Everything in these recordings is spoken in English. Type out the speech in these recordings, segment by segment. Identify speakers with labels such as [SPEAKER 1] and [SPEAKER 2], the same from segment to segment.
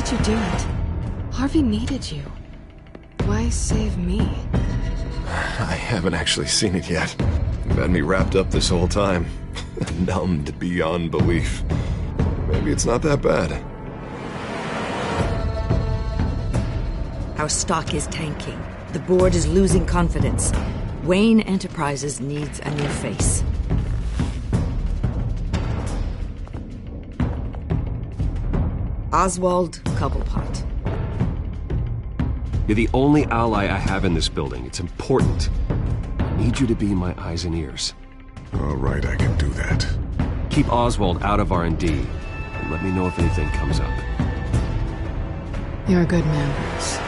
[SPEAKER 1] did you do it? Harvey needed you. Why save me?
[SPEAKER 2] I haven't actually seen it yet. You've had me wrapped up this whole time. Numbed beyond belief. Maybe it's not that bad.
[SPEAKER 3] Our stock is tanking. The board is losing confidence. Wayne Enterprises needs a new face. Oswald Cobblepot.
[SPEAKER 4] You're the only ally I have in this building. It's important. I need you to be my eyes and ears.
[SPEAKER 2] All right, I can do that.
[SPEAKER 4] Keep Oswald out of R&D, and let me know if anything comes up.
[SPEAKER 1] You're a good man, Bruce.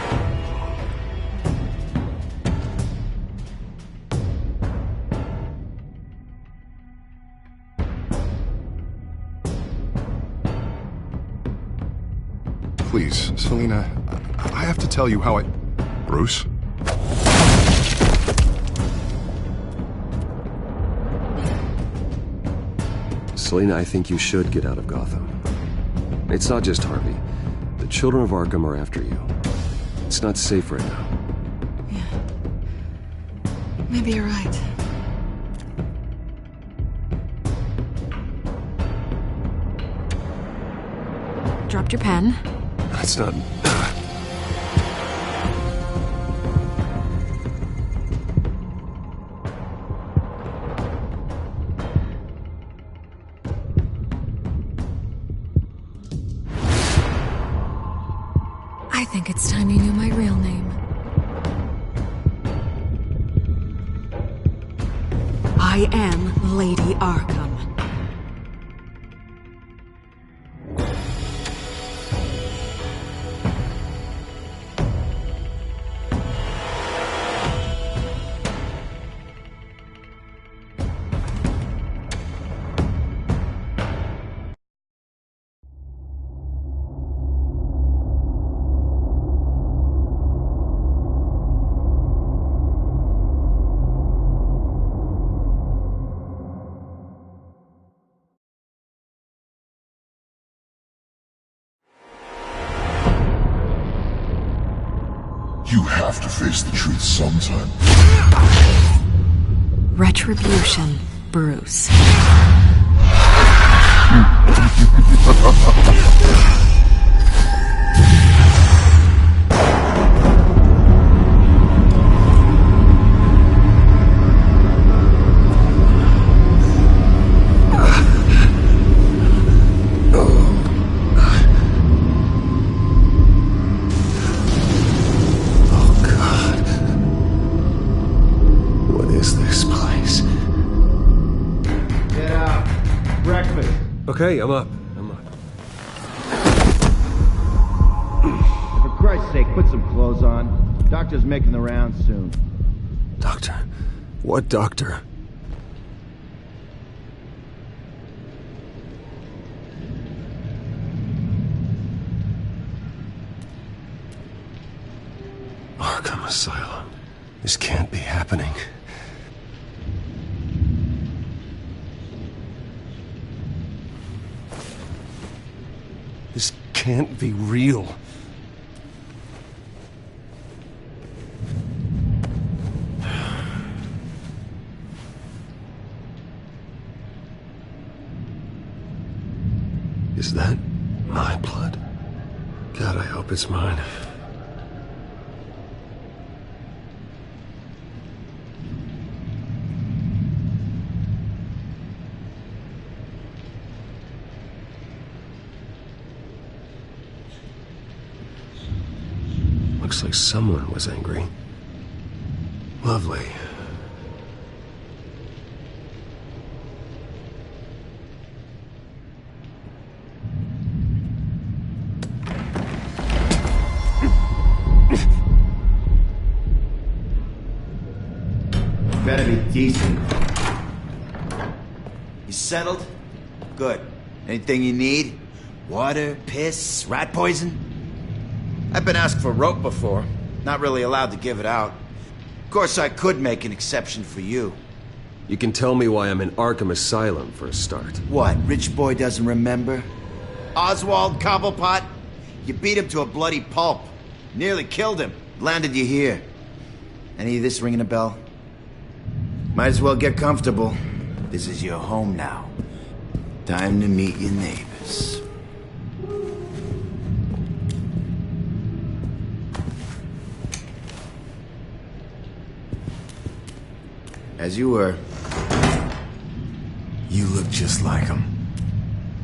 [SPEAKER 2] Please, Selina, I have to tell you how I... Bruce?
[SPEAKER 4] Selina, I think you should get out of Gotham. It's not just Harvey. The children of Arkham are after you. It's not safe right now.
[SPEAKER 1] Yeah. Maybe you're right. Dropped your pen.
[SPEAKER 4] That's not...
[SPEAKER 1] I think it's time you knew my real name. I am Lady Arkham.
[SPEAKER 5] You have to face the truth sometime.
[SPEAKER 1] Retribution, Bruce.
[SPEAKER 4] Okay, I'm up.
[SPEAKER 6] For Christ's sake, put some clothes on. Doctor's making the rounds soon.
[SPEAKER 4] Doctor? What doctor? Arkham Asylum. This can't be happening. This can't be real. Is that my blood? God, I hope it's mine. Looks like someone was angry. Lovely.
[SPEAKER 6] Better be decent.
[SPEAKER 7] You settled? Good. Anything you need? Water, piss, rat poison? I've been asked for rope before. Not really allowed to give it out. Of course, I could make an exception for you.
[SPEAKER 4] You can tell me why I'm in Arkham Asylum for a start.
[SPEAKER 7] What, rich boy doesn't remember? Oswald Cobblepot? You beat him to a bloody pulp. Nearly killed him. Landed you here. Any of this ringing a bell? Might as well get comfortable. This is your home now. Time to meet your neighbors. As you were.
[SPEAKER 8] You look just like him.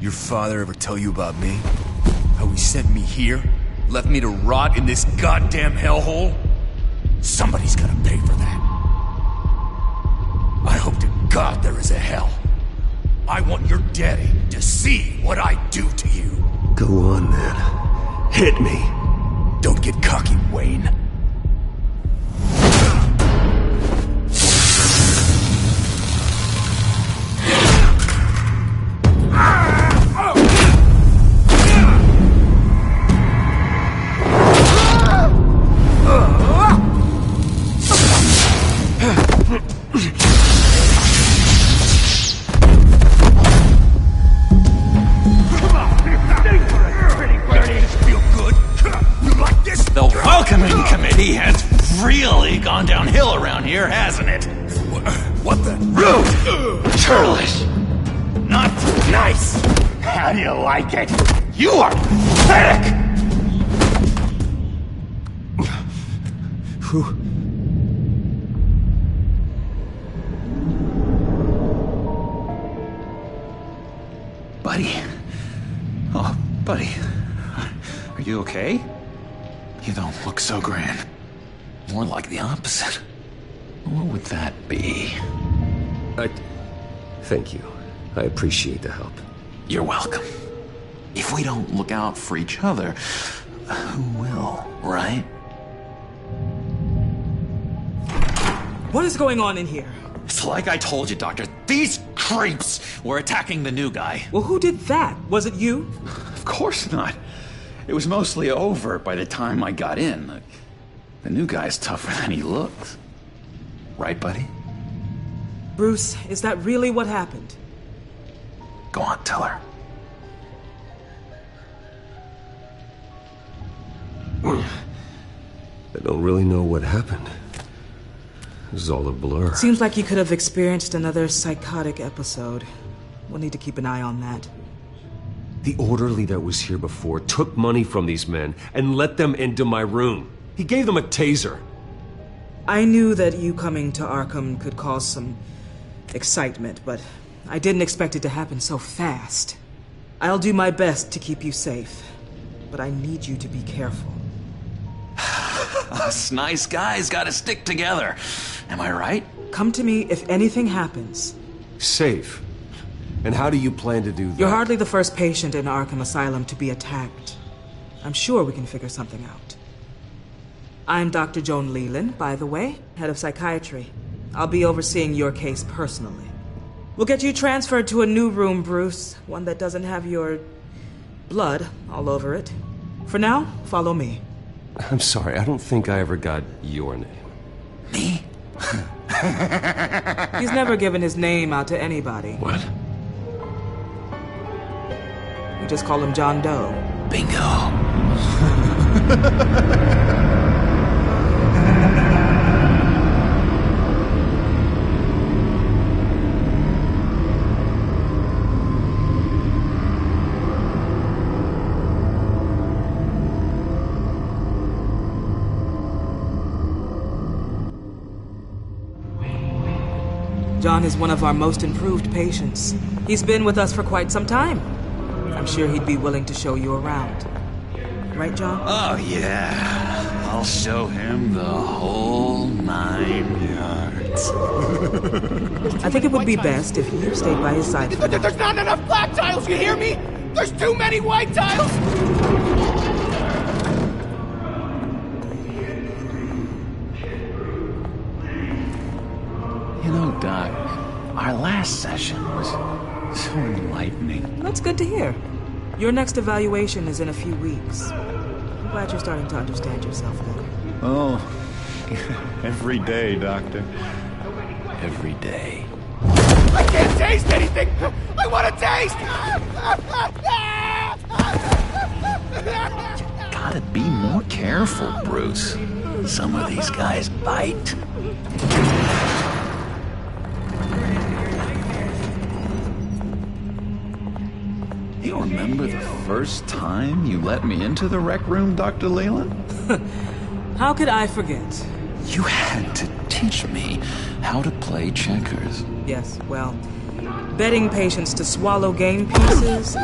[SPEAKER 8] Your father ever tell you about me? How he sent me here? Left me to rot in this goddamn hellhole? Somebody's gotta pay for that. I hope to God there is a hell. I want your daddy to see what I do to you.
[SPEAKER 4] Go on, then. Hit me.
[SPEAKER 8] Don't get cocky, Wayne.
[SPEAKER 9] He has really gone downhill around here, hasn't it?
[SPEAKER 8] What the?
[SPEAKER 9] Rude! Churlish! Not nice! How do you like it? You are pathetic! Buddy. Oh, buddy. Are you okay? You don't look so grand. More like the opposite. What would that be?
[SPEAKER 4] Thank you. I appreciate the help.
[SPEAKER 9] You're welcome. If we don't look out for each other, who will, right?
[SPEAKER 10] What is going on in here?
[SPEAKER 9] It's like I told you, Doctor. These creeps were attacking the new guy.
[SPEAKER 10] Well, who did that? Was it you?
[SPEAKER 9] Of course not. It was mostly over by the time I got in. The new guy's tougher than he looked. Right, buddy?
[SPEAKER 10] Bruce, is that really what happened?
[SPEAKER 9] Go on, tell her.
[SPEAKER 4] I don't really know what happened. This is all a blur.
[SPEAKER 10] Seems like you could have experienced another psychotic episode. We'll need to keep an eye on that.
[SPEAKER 4] The orderly that was here before took money from these men and let them into my room. He gave them a taser.
[SPEAKER 10] I knew that you coming to Arkham could cause some excitement, but I didn't expect it to happen so fast. I'll do my best to keep you safe, but I need you to be careful.
[SPEAKER 9] Us nice guys gotta stick together. Am I right?
[SPEAKER 10] Come to me if anything happens.
[SPEAKER 4] Safe? And how do you plan to do that?
[SPEAKER 10] You're hardly the first patient in Arkham Asylum to be attacked. I'm sure we can figure something out. I'm Dr. Joan Leland, by the way, head of psychiatry. I'll be overseeing your case personally. We'll get you transferred to a new room, Bruce. One that doesn't have your blood all over it. For now, follow me.
[SPEAKER 4] I'm sorry, I don't think I ever got your name.
[SPEAKER 9] Me?
[SPEAKER 10] He's never given his name out to anybody.
[SPEAKER 4] What?
[SPEAKER 10] We just call him John Doe.
[SPEAKER 9] Bingo.
[SPEAKER 10] John is one of our most improved patients. He's been with us for quite some time. I'm sure he'd be willing to show you around. Right, John?
[SPEAKER 9] Oh, yeah. I'll show him the whole 9 yards.
[SPEAKER 10] I think it would be best if you stayed by his side for now.
[SPEAKER 11] There's not enough black tiles, you hear me? There's too many white tiles!
[SPEAKER 9] You know, Doc, our last session was so enlightening.
[SPEAKER 10] That's good to hear. Your next evaluation is in a few weeks. I'm glad you're starting to understand yourself better.
[SPEAKER 12] Oh, every day, Doctor.
[SPEAKER 9] Every day.
[SPEAKER 11] I can't taste anything! I want to taste!
[SPEAKER 9] gotta be more careful, Bruce. Some of these guys bite. You remember the first time you let me into the rec room, Dr. Leland?
[SPEAKER 10] How could I forget?
[SPEAKER 9] You had to teach me how to play checkers.
[SPEAKER 10] Yes, well, betting patients to swallow game pieces.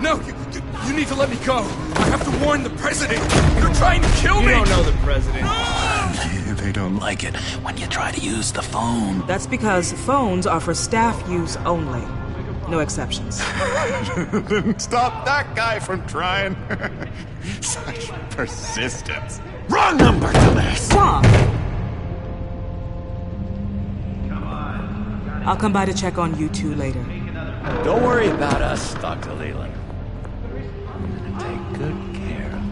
[SPEAKER 8] No, you need to let me go. I have to warn the president. You're trying to kill me.
[SPEAKER 11] You don't know the president.
[SPEAKER 9] They don't like it when you try to use the phone.
[SPEAKER 10] That's because phones are for staff use only. No exceptions.
[SPEAKER 12] Stop that guy from trying. Such persistence.
[SPEAKER 9] Wrong number, dumbass!
[SPEAKER 10] Wrong! I'll come by to check on you two later.
[SPEAKER 9] Don't worry about us, Dr. Leland. I'm gonna take good care of him.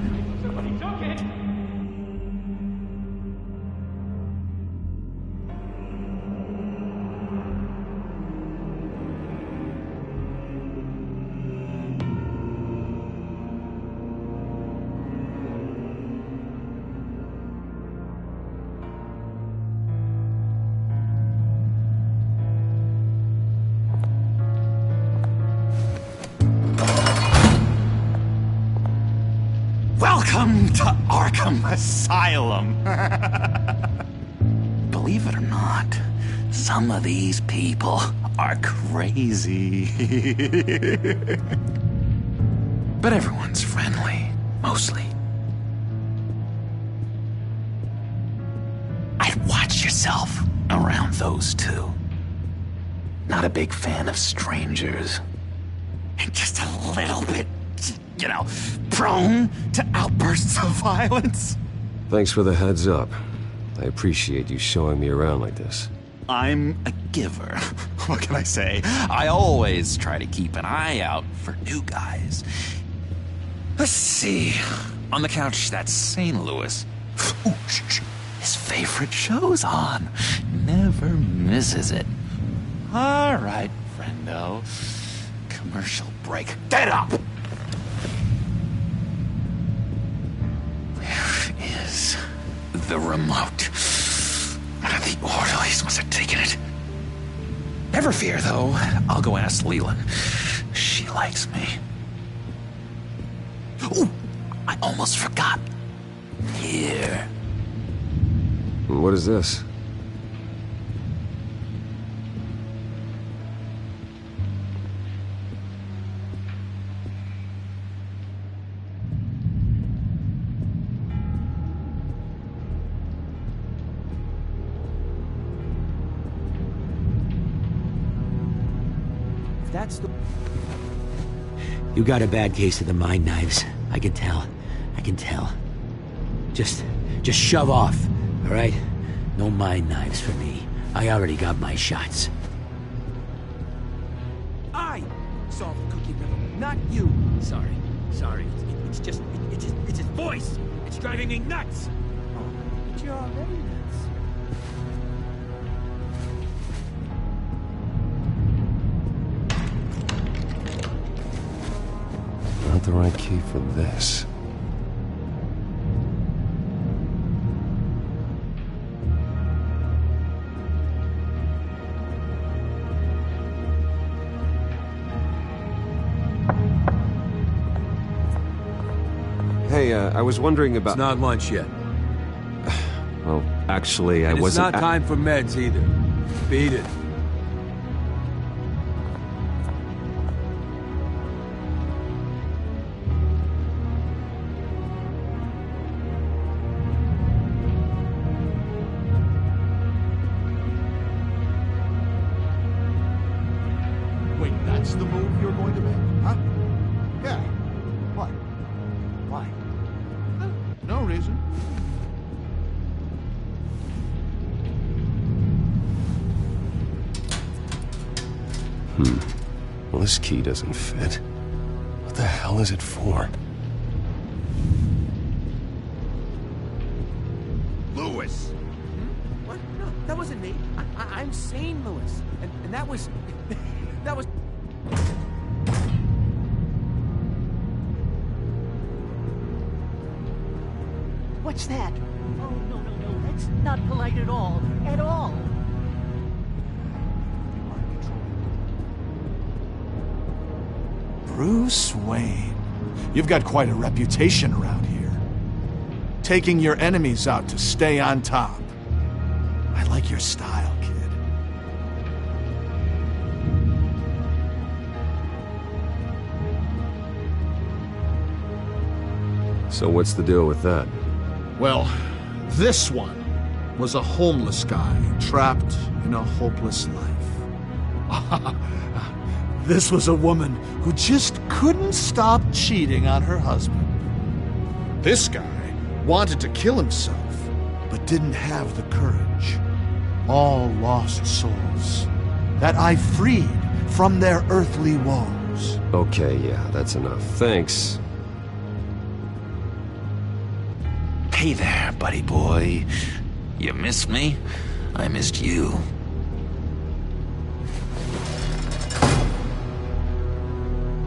[SPEAKER 9] Welcome to Arkham Asylum. Believe it or not, some of these people are crazy. But everyone's friendly, mostly. I'd watch yourself around those two. Not a big fan of strangers. And just a little bit, you know, prone to outbursts of violence.
[SPEAKER 4] Thanks for the heads up. I appreciate you showing me around like this.
[SPEAKER 9] I'm a giver. What can I say? I always try to keep an eye out for new guys. Let's see. On the couch, that's St. Louis. Ooh, shh. His favorite show's on. Never misses it. All right, friendo. Commercial break. Get up! Where is the remote? One of the orderlies must have taken it. Never fear, though. I'll go ask Leland. She likes me. Ooh, I almost forgot. Here.
[SPEAKER 4] What is this?
[SPEAKER 13] That's the... You got a bad case of the mind knives. I can tell. I can tell. Just shove off, all right? No mind knives for me. I already got my shots.
[SPEAKER 11] I saw the cookie riddle, not you. Sorry. It's just his voice. It's driving me nuts. But you're already nuts.
[SPEAKER 4] Not the right key for this. Hey, I was wondering about...
[SPEAKER 14] It's not lunch yet.
[SPEAKER 4] Well, actually, I wasn't...
[SPEAKER 14] It's not time for meds either. Beat it.
[SPEAKER 5] Wait, that's the move you're going to make, huh? Yeah. What? Why? No reason.
[SPEAKER 4] Well, this key doesn't fit. What the hell is it for?
[SPEAKER 5] Lewis!
[SPEAKER 11] What? No, that wasn't me. I'm St. Louis. And that was... that was... What's that? Oh, no, that's not polite at all. At all.
[SPEAKER 5] Bruce Wayne. You've got quite a reputation around here. Taking your enemies out to stay on top. I like your style, kid.
[SPEAKER 4] So what's the deal with that?
[SPEAKER 5] Well, this one was a homeless guy trapped in a hopeless life. This was a woman who just couldn't stop cheating on her husband. This guy wanted to kill himself, but didn't have the courage. All lost souls that I freed from their earthly woes.
[SPEAKER 4] Okay, yeah, that's enough. Thanks.
[SPEAKER 9] Hey there, buddy boy. You missed me? I missed you.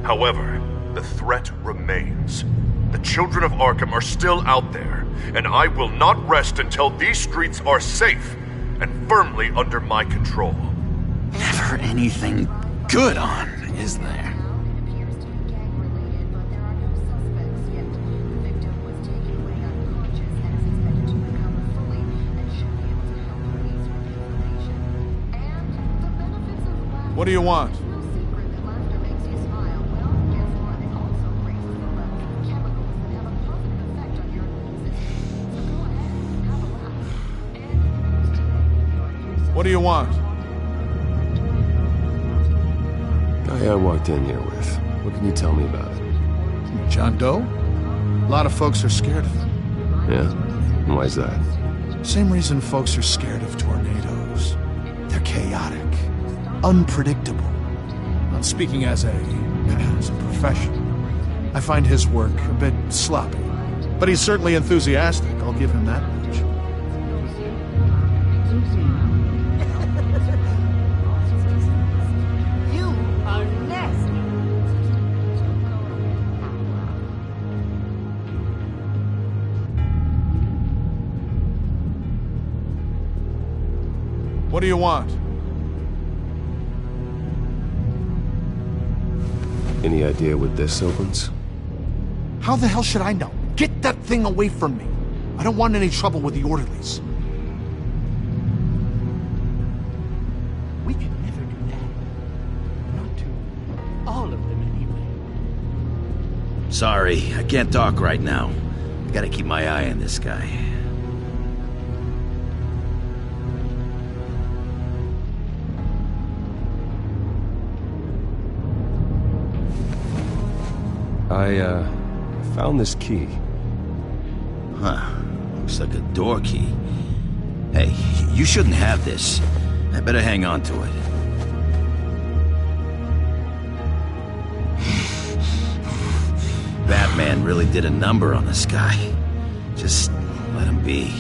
[SPEAKER 15] However, the threat remains. The children of Arkham are still out there, and I will not rest until these streets are safe and firmly under my control.
[SPEAKER 9] Never anything good on, is there?
[SPEAKER 5] What do you want? What do you want?
[SPEAKER 4] Guy I walked in here with. What can you tell me about it?
[SPEAKER 5] John Doe? A lot of folks are scared of him.
[SPEAKER 4] Yeah? And why's that?
[SPEAKER 5] Same reason folks are scared of tornadoes. They're chaotic, unpredictable. I'm speaking as a professional. I find his work a bit sloppy. But he's certainly enthusiastic, I'll give him that much.
[SPEAKER 11] You are nasty.
[SPEAKER 5] What do you want?
[SPEAKER 4] Any idea what this opens?
[SPEAKER 5] How the hell should I know? Get that thing away from me. I don't want any trouble with the orderlies.
[SPEAKER 11] We could never do that. Not to all of them, anyway.
[SPEAKER 7] Sorry, I can't talk right now. I gotta keep my eye on this guy.
[SPEAKER 4] I found this key.
[SPEAKER 7] Huh. Looks like a door key. Hey, you shouldn't have this. I better hang on to it. Batman really did a number on this guy. Just let him be.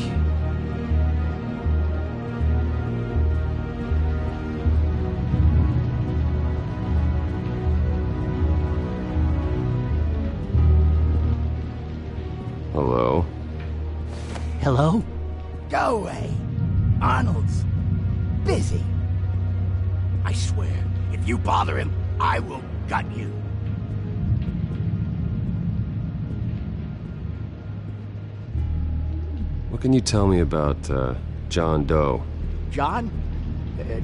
[SPEAKER 4] Hello?
[SPEAKER 11] Hello? Go away. Arnold's busy. I swear, if you bother him, I will gut you.
[SPEAKER 4] What can you tell me about, John Doe?
[SPEAKER 11] John?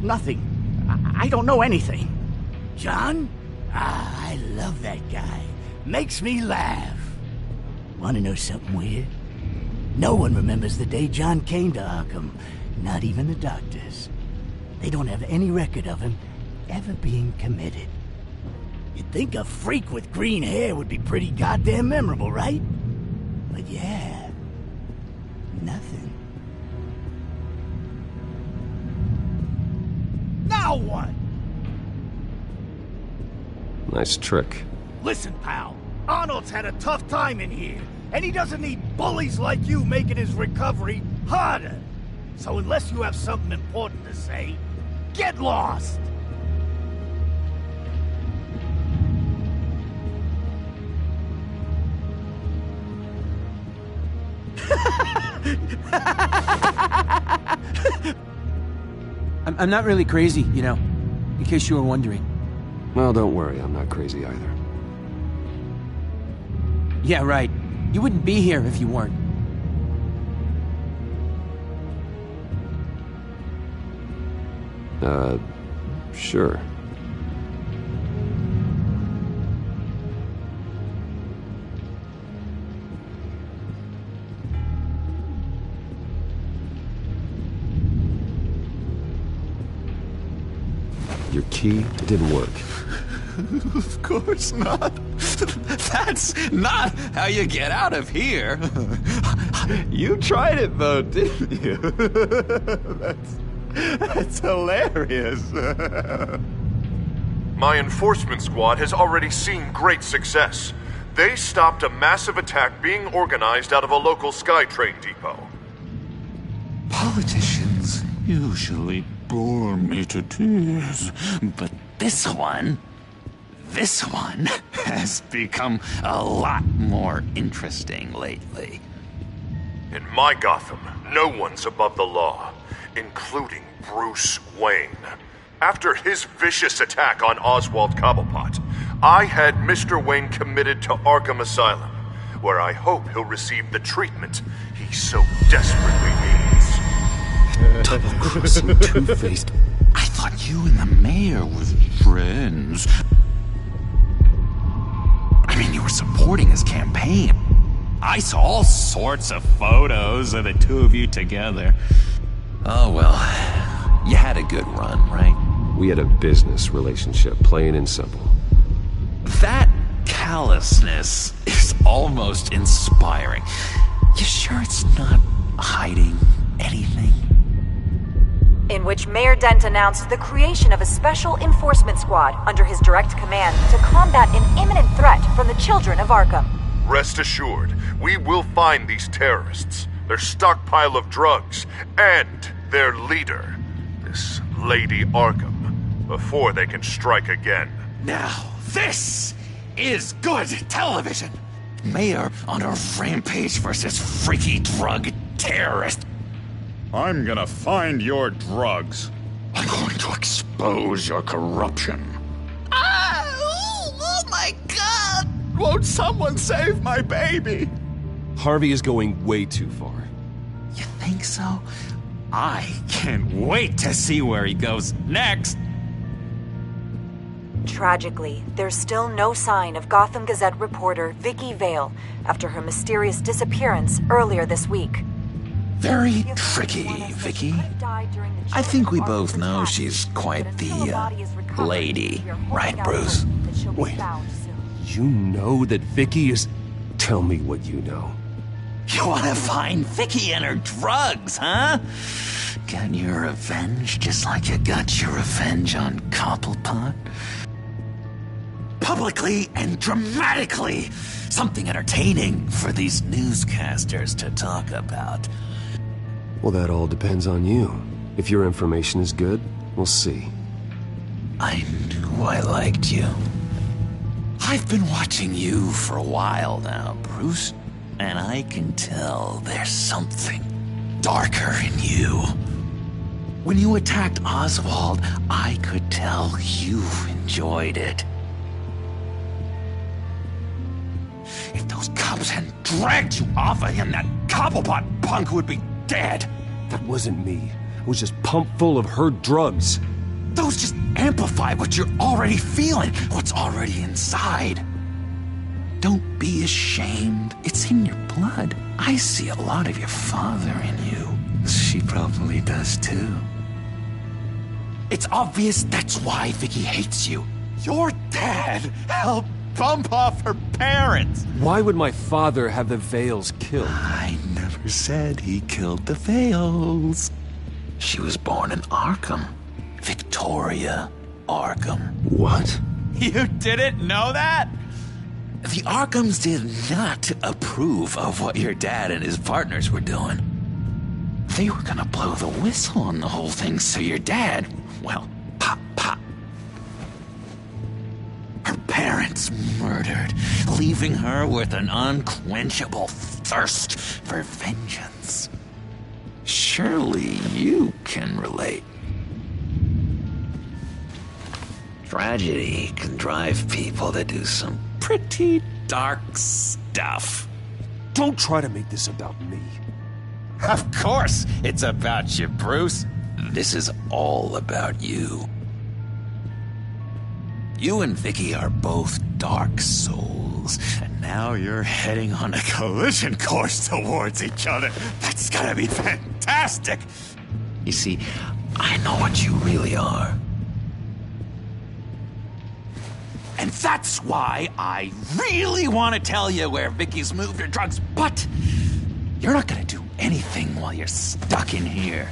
[SPEAKER 11] Nothing. I don't know anything. John? Ah, I love that guy. Makes me laugh. Want to know something weird? No one remembers the day John came to Arkham. Not even the doctors. They don't have any record of him ever being committed. You'd think a freak with green hair would be pretty goddamn memorable, right? But yeah, nothing. Now what?
[SPEAKER 4] Nice trick.
[SPEAKER 11] Listen, pal. Arnold's had a tough time in here, and he doesn't need bullies like you making his recovery harder. So unless you have something important to say, get lost!
[SPEAKER 14] I'm not really crazy, you know, in case you were wondering.
[SPEAKER 4] Well, don't worry, I'm not crazy either.
[SPEAKER 14] Yeah, right. You wouldn't be here if you weren't.
[SPEAKER 4] Sure. Your key didn't work.
[SPEAKER 9] Of course not. That's not how you get out of here.
[SPEAKER 12] You tried it though, didn't you? That's hilarious.
[SPEAKER 15] My enforcement squad has already seen great success. They stopped a massive attack being organized out of a local SkyTrain depot.
[SPEAKER 8] Politicians usually bore me to tears, but this one has become a lot more interesting lately.
[SPEAKER 15] In my Gotham, no one's above the law, including Bruce Wayne. After his vicious attack on Oswald Cobblepot, I had Mr. Wayne committed to Arkham Asylum, where I hope he'll receive the treatment he so desperately needs.
[SPEAKER 8] Double-crossing two-faced. I thought you and the mayor were friends. I mean, you were supporting his campaign. I saw all sorts of photos of the two of you together. Oh, well, you had a good run, right?
[SPEAKER 4] We had a business relationship, plain and simple.
[SPEAKER 8] That callousness is almost inspiring. You sure it's not hiding anything?
[SPEAKER 16] In which Mayor Dent announced the creation of a special enforcement squad under his direct command to combat an imminent threat from the children of Arkham.
[SPEAKER 15] Rest assured, we will find these terrorists, their stockpile of drugs, and their leader, this Lady Arkham, before they can strike again.
[SPEAKER 8] Now, this is good television! Mayor on a rampage versus freaky drug terrorist.
[SPEAKER 12] I'm gonna find your drugs.
[SPEAKER 8] I'm going to expose your corruption.
[SPEAKER 12] Oh my God! Won't someone save my baby?
[SPEAKER 4] Harvey is going way too far.
[SPEAKER 8] You think so? I can't wait to see where he goes next.
[SPEAKER 16] Tragically, there's still no sign of Gotham Gazette reporter Vicky Vale after her mysterious disappearance earlier this week.
[SPEAKER 8] Very tricky, Vicky. I think we both know she's quite the, lady, right, Bruce?
[SPEAKER 4] Wait, you know that Vicky is... Tell me what you know.
[SPEAKER 8] You want to find Vicky and her drugs, huh? Got your revenge just like you got your revenge on Cobblepot? Publicly and dramatically! Something entertaining for these newscasters to talk about.
[SPEAKER 4] Well, that all depends on you. If your information is good, we'll see.
[SPEAKER 8] I knew I liked you. I've been watching you for a while now, Bruce, and I can tell there's something darker in you. When you attacked Oswald, I could tell you enjoyed it. If those cops hadn't dragged you off of him, that Cobblepot punk would be dead.
[SPEAKER 4] That wasn't me. I was just pumped full of her drugs.
[SPEAKER 8] Those just amplify what you're already feeling, what's already inside. Don't be ashamed. It's in your blood. I see a lot of your father in you. She probably does too. It's obvious that's why Vicky hates you. Your dad helped bump off her parents.
[SPEAKER 4] Why would my father have the Vales killed?
[SPEAKER 8] I never said he killed the Vales. She was born in Arkham. Victoria Arkham.
[SPEAKER 4] What?
[SPEAKER 8] You didn't know that? The Arkhams did not approve of what your dad and his partners were doing. They were gonna blow the whistle on the whole thing, so your dad, well, pop. Her parents murdered, leaving her with an unquenchable thirst for vengeance. surely you can relate. Tragedy can drive people to do some pretty dark stuff.
[SPEAKER 4] Don't try to make this about me.
[SPEAKER 8] Of course it's about you, Bruce. This is all about you. You and Vicky are both dark souls, and now you're heading on a collision course towards each other. That's gotta be fantastic! You see, I know what you really are. And that's why I really want to tell you where Vicky's moved her drugs, but you're not gonna do anything while you're stuck in here.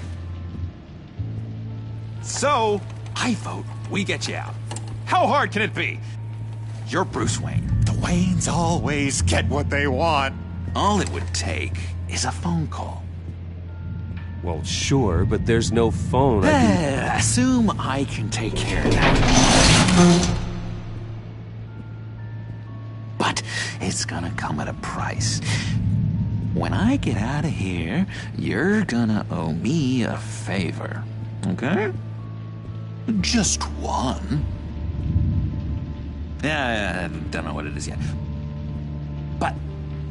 [SPEAKER 8] So, I vote we get you out. How hard can it be? You're Bruce Wayne. The Waynes always get what they want. All it would take is a phone call.
[SPEAKER 4] Well, sure, but there's no phone.
[SPEAKER 8] Assume I can take care of that. But it's gonna come at a price. When I get out of here, you're gonna owe me a favor, okay? Just one. Yeah, I don't know what it is yet. But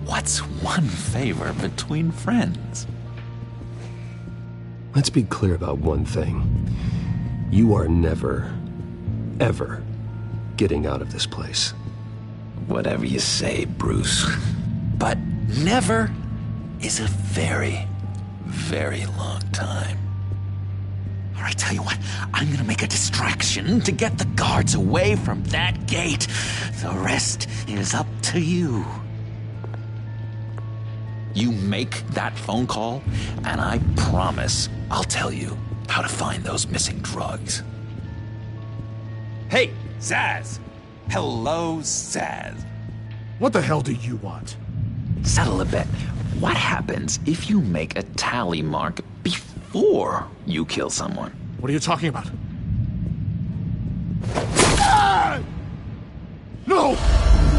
[SPEAKER 8] what's one favor between friends?
[SPEAKER 4] Let's be clear about one thing. You are never, ever getting out of this place.
[SPEAKER 8] Whatever you say, Bruce. But never is a very, very long time. All right, tell you what, I'm gonna make a distraction to get the guards away from that gate. The rest is up to you. You make that phone call, and I promise I'll tell you how to find those missing drugs. Hey, Zaz! Hello, Zaz.
[SPEAKER 5] What the hell do you want?
[SPEAKER 8] Settle a bet. What happens if you make a tally mark before you kill someone?
[SPEAKER 5] What are you talking about? Ah! No!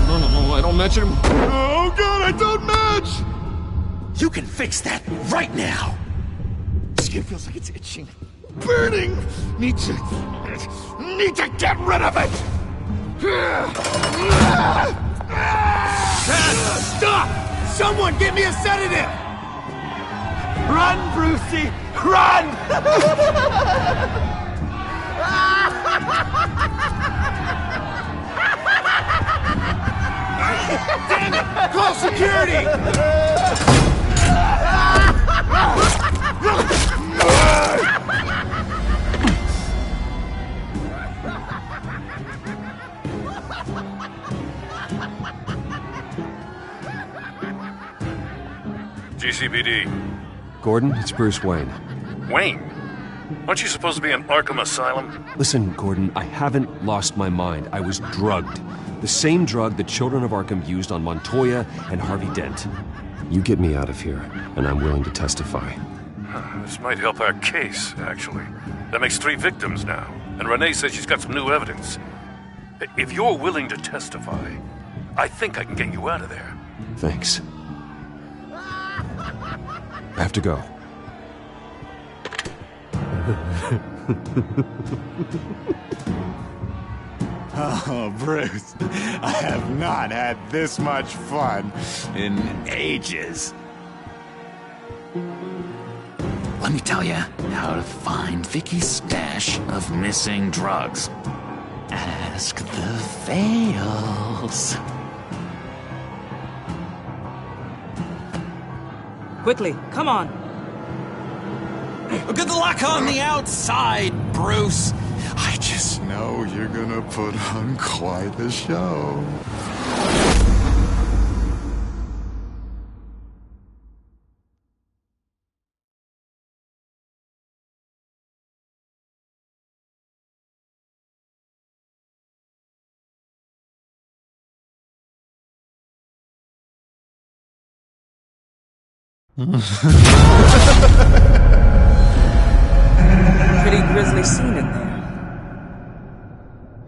[SPEAKER 5] No, I don't match him. Oh, God, I don't match!
[SPEAKER 8] You can fix that right now.
[SPEAKER 5] Skin feels like it's itching. Burning! Need to get rid of it! Stop! Someone get me a sedative! Run, Brucey! Run! Damn it! Call security!
[SPEAKER 15] GCPD.
[SPEAKER 4] Gordon, it's Bruce Wayne.
[SPEAKER 15] Wayne? Aren't you supposed to be in Arkham Asylum?
[SPEAKER 4] Listen, Gordon, I haven't lost my mind. I was drugged. The same drug the children of Arkham used on Montoya and Harvey Dent. You get me out of here, and I'm willing to testify.
[SPEAKER 15] This might help our case, actually. That makes 3 victims now, and Renee says she's got some new evidence. If you're willing to testify, I think I can get you out of there.
[SPEAKER 4] Thanks. I have to go.
[SPEAKER 8] Oh, Bruce, I have not had this much fun in ages. Let me tell you how to find Vicky's stash of missing drugs. Ask the Veils.
[SPEAKER 10] Quickly, come on.
[SPEAKER 8] Good luck on the outside, Bruce. I just know you're gonna put on quite a show.
[SPEAKER 10] Pretty grisly scene in there.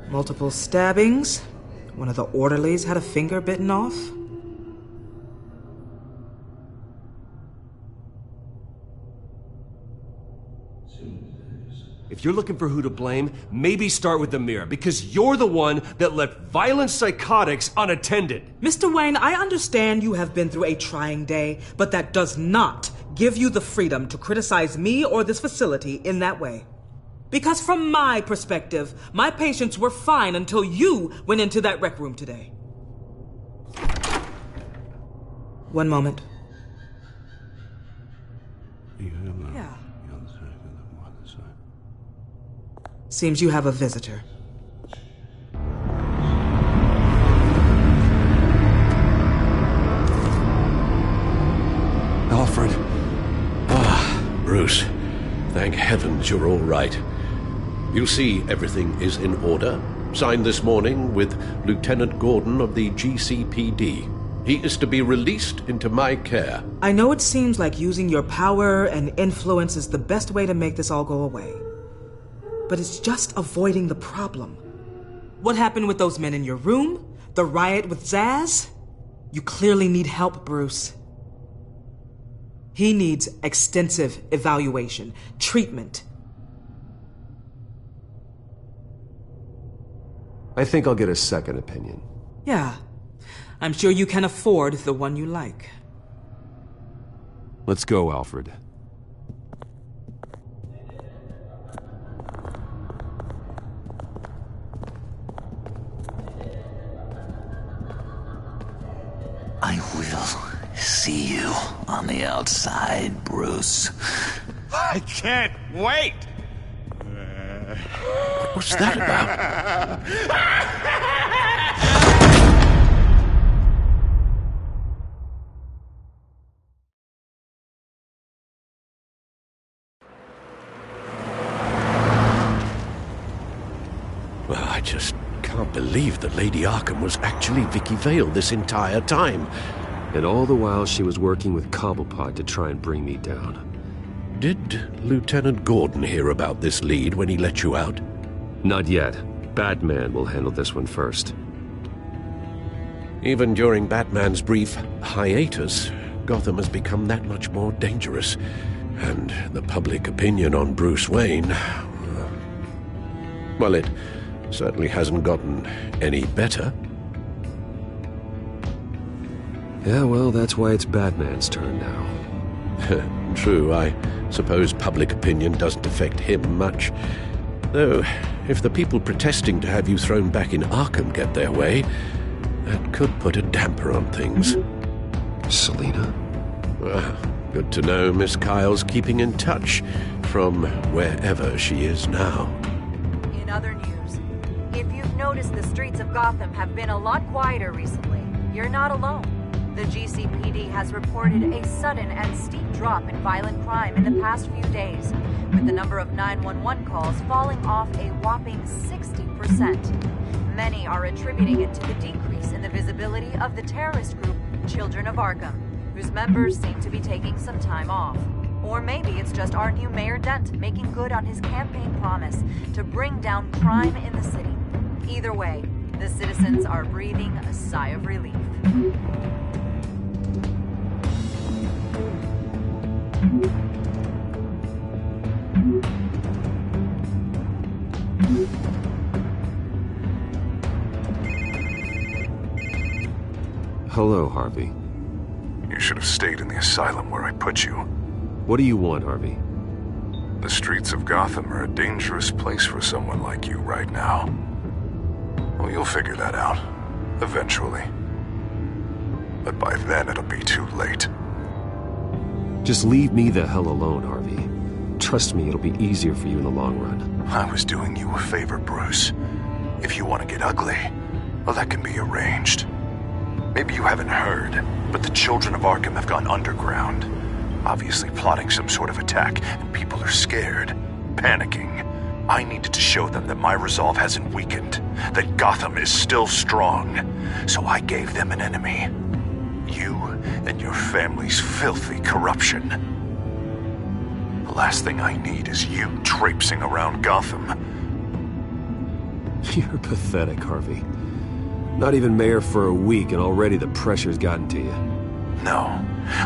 [SPEAKER 10] Multiple stabbings. One of the orderlies had a finger bitten off.
[SPEAKER 4] if you're looking for who to blame, maybe start with the mayor, because you're the one that left violent psychotics unattended.
[SPEAKER 10] Mr. Wayne, I understand you have been through a trying day, but that does not give you the freedom to criticize me or this facility in that way. Because from my perspective, my patients were fine until you went into that rec room today. One moment. Yeah. Seems you have a visitor.
[SPEAKER 17] Alfred. Bruce. Thank heavens you're all right. You'll see everything is in order. Signed this morning with Lieutenant Gordon of the GCPD. He is to be released into my care.
[SPEAKER 10] I know it seems like using your power and influence is the best way to make this all go away. But it's just avoiding the problem. What happened with those men in your room? The riot with Zaz? You clearly need help, Bruce. He needs extensive evaluation, treatment.
[SPEAKER 4] I think I'll get a second opinion.
[SPEAKER 10] Yeah. I'm sure you can afford the one you like.
[SPEAKER 4] Let's go, Alfred.
[SPEAKER 8] I will see you on the outside, Bruce.
[SPEAKER 12] I can't wait!
[SPEAKER 17] What's that about? Well, I just can't believe that Lady Arkham was actually Vicky Vale this entire time.
[SPEAKER 4] And all the while she was working with Cobblepot to try and bring me down.
[SPEAKER 17] Did Lieutenant Gordon hear about this lead when he let you out?
[SPEAKER 4] Not yet. Batman will handle this one first.
[SPEAKER 17] Even during Batman's brief hiatus, Gotham has become that much more dangerous. And the public opinion on Bruce Wayne... well, it certainly hasn't gotten any better.
[SPEAKER 4] Yeah, well, that's why it's Batman's turn now.
[SPEAKER 17] True, I suppose public opinion doesn't affect him much. Though, if the people protesting to have you thrown back in Arkham get their way, that could put a damper on things.
[SPEAKER 4] Selina?
[SPEAKER 17] Good to know Miss Kyle's keeping in touch from wherever she is now.
[SPEAKER 16] In other news, if you've noticed the streets of Gotham have been a lot quieter recently, you're not alone. The GCPD has reported a sudden and steep drop in violent crime in the past few days, with the number of 911 calls falling off a whopping 60%. Many are attributing it to the decrease in the visibility of the terrorist group Children of Arkham, whose members seem to be taking some time off. Or maybe it's just our new Mayor Dent making good on his campaign promise to bring down crime in the city. Either way, the citizens are breathing a sigh of relief.
[SPEAKER 4] Hello, Harvey.
[SPEAKER 15] You should have stayed in the asylum where I put you.
[SPEAKER 4] What do you want, Harvey?
[SPEAKER 15] The streets of Gotham are a dangerous place for someone like you right now. Well, you'll figure that out. Eventually. But by then, it'll be too late.
[SPEAKER 4] Just leave me the hell alone, Harvey. Trust me, it'll be easier for you in the long run.
[SPEAKER 15] I was doing you a favor, Bruce. If you want to get ugly, well, that can be arranged. Maybe you haven't heard, but the Children of Arkham have gone underground. Obviously plotting some sort of attack, and people are scared, panicking. I needed to show them that my resolve hasn't weakened, that Gotham is still strong. So I gave them an enemy. You and your family's filthy corruption. The last thing I need is you traipsing around Gotham.
[SPEAKER 4] You're pathetic, Harvey. Not even mayor for a week and already the pressure's gotten to you.
[SPEAKER 15] No,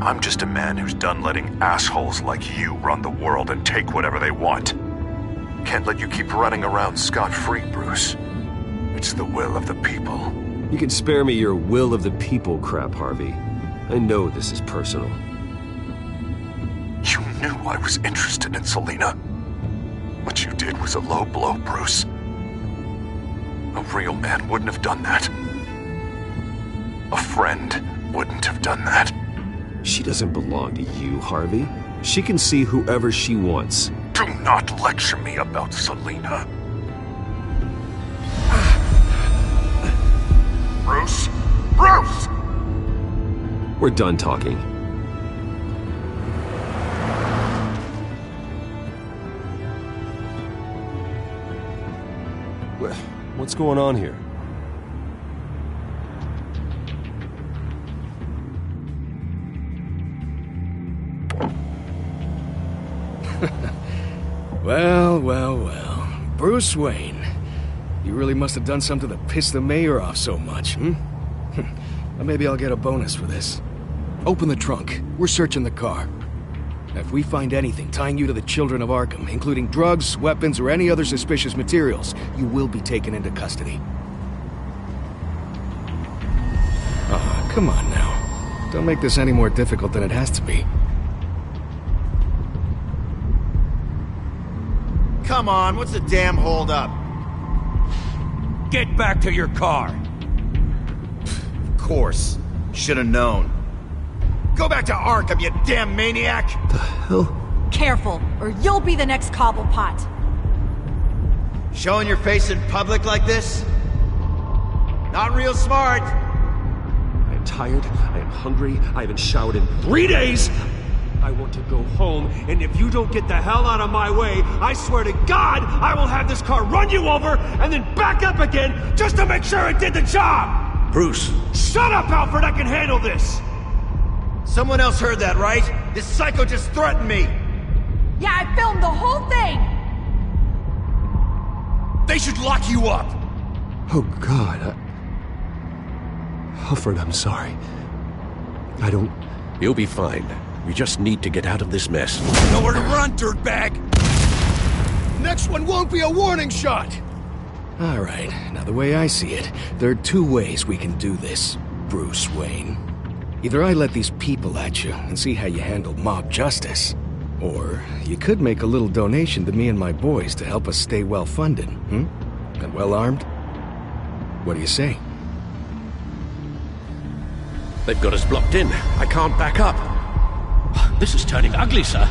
[SPEAKER 15] I'm just a man who's done letting assholes like you run the world and take whatever they want. Can't let you keep running around scot-free, Bruce. It's the will of the people.
[SPEAKER 4] You can spare me your will of the people crap, Harvey. I know this is personal.
[SPEAKER 15] You knew I was interested in Selina. What you did was a low blow, Bruce. A real man wouldn't have done that. A friend wouldn't have done that.
[SPEAKER 4] She doesn't belong to you, Harvey. She can see whoever she wants.
[SPEAKER 15] Do not lecture me about Selina. Bruce? Bruce!
[SPEAKER 4] We're done talking. What's going on here?
[SPEAKER 18] Well. Bruce Wayne. You really must have done something to piss the mayor off so much, hmm? Well, maybe I'll get a bonus for this. Open the trunk. We're searching the car. If we find anything tying you to the children of Arkham, including drugs, weapons, or any other suspicious materials, you will be taken into custody. Oh, come on now. Don't make this any more difficult than it has to be.
[SPEAKER 7] Come on, what's the damn hold-up?
[SPEAKER 13] Get back to your car!
[SPEAKER 7] Of course. Should've known. Go back to Arkham, you damn maniac!
[SPEAKER 4] The hell?
[SPEAKER 16] Careful, or you'll be the next Cobblepot.
[SPEAKER 7] Showing your face in public like this? Not real smart.
[SPEAKER 4] I am tired, I am hungry, I haven't showered in 3 days! I want to go home, and if you don't get the hell out of my way, I swear to God, I will have this car run you over, and then back up again, just to make sure it did the job!
[SPEAKER 17] Bruce!
[SPEAKER 4] Shut up, Alfred, I can handle this!
[SPEAKER 7] Someone else heard that, right? This psycho just threatened me!
[SPEAKER 16] Yeah, I filmed the whole thing!
[SPEAKER 7] They should lock you up!
[SPEAKER 4] Oh, God, Alfred, I'm sorry. I don't...
[SPEAKER 17] You'll be fine. We just need to get out of this mess.
[SPEAKER 18] Nowhere to run, dirtbag! Next one won't be a warning shot! Alright, now the way I see it, there are two ways we can do this, Bruce Wayne. Either I let these people at you and see how you handle mob justice, or you could make a little donation to me and my boys to help us stay well-funded, and well-armed? What do you say?
[SPEAKER 17] They've got us blocked in. I can't back up.
[SPEAKER 13] This is turning ugly, sir.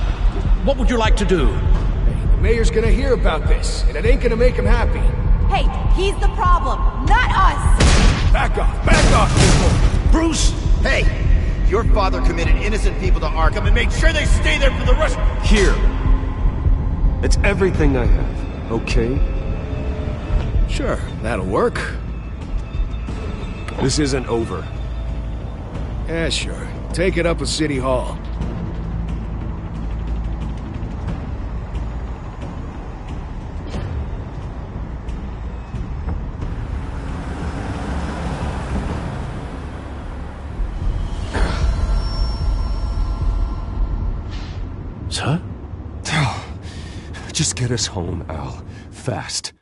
[SPEAKER 13] What would you like to do?
[SPEAKER 18] Hey, the mayor's gonna hear about this, and it ain't gonna make him happy.
[SPEAKER 16] Hey, he's the problem, not us!
[SPEAKER 18] Back off, people!
[SPEAKER 7] Bruce! Hey! Your father committed innocent people to Arkham and made sure they stay there for the rest—
[SPEAKER 4] Here! It's everything I have, okay?
[SPEAKER 18] Sure, that'll work.
[SPEAKER 4] This isn't over.
[SPEAKER 18] Yeah, sure. Take it up with City Hall.
[SPEAKER 17] Sir?
[SPEAKER 4] Just get us home, Al. Fast.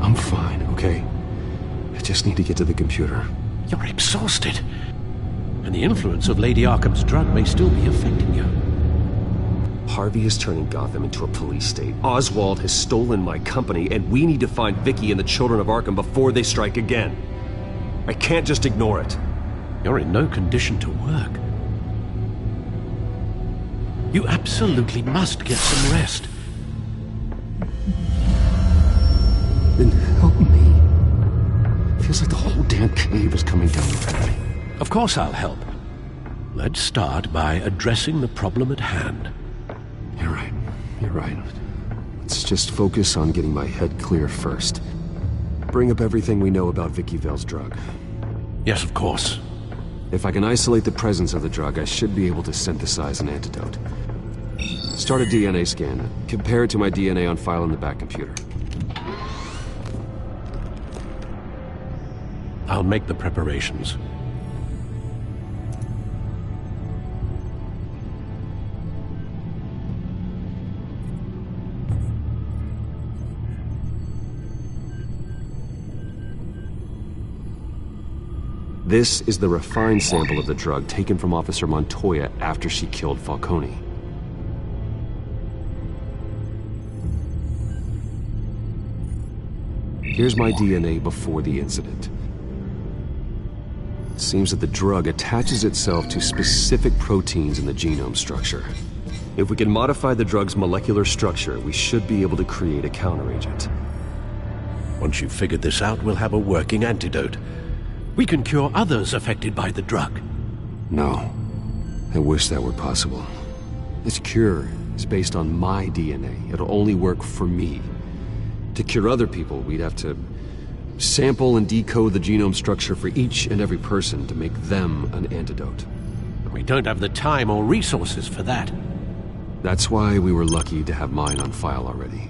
[SPEAKER 4] I'm fine, okay? I just need to get to the computer.
[SPEAKER 17] You're exhausted. And the influence of Lady Arkham's drug may still be affecting you.
[SPEAKER 4] Harvey is turning Gotham into a police state. Oswald has stolen my company, and we need to find Vicky and the children of Arkham before they strike again. I can't just ignore it.
[SPEAKER 17] You're in no condition to work. You absolutely must get some rest.
[SPEAKER 4] Then help me. Feels like the whole damn cave is coming down around me.
[SPEAKER 17] Of course I'll help. Let's start by addressing the problem at hand.
[SPEAKER 4] You're right. You're right. Let's just focus on getting my head clear first.
[SPEAKER 2] bring up everything we know about Vicky Vale's drug.
[SPEAKER 17] Yes, of course.
[SPEAKER 2] If I can isolate the presence of the drug, I should be able to synthesize an antidote. Start a DNA scan. Compare it to my DNA on file in the back computer.
[SPEAKER 17] I'll make the preparations.
[SPEAKER 2] This is the refined sample of the drug taken from Officer Montoya after she killed Falcone. Here's my DNA before the incident. It seems that the drug attaches itself to specific proteins in the genome structure. If we can modify the drug's molecular structure, we should be able to create a counteragent.
[SPEAKER 17] Once you've figured this out, we'll have a working antidote. We can cure others affected by the drug.
[SPEAKER 2] No. I wish that were possible. This cure is based on my DNA. It'll only work for me. To cure other people, we'd have to sample and decode the genome structure for each and every person to make them an antidote.
[SPEAKER 17] We don't have the time or resources for that.
[SPEAKER 2] That's why we were lucky to have mine on file already.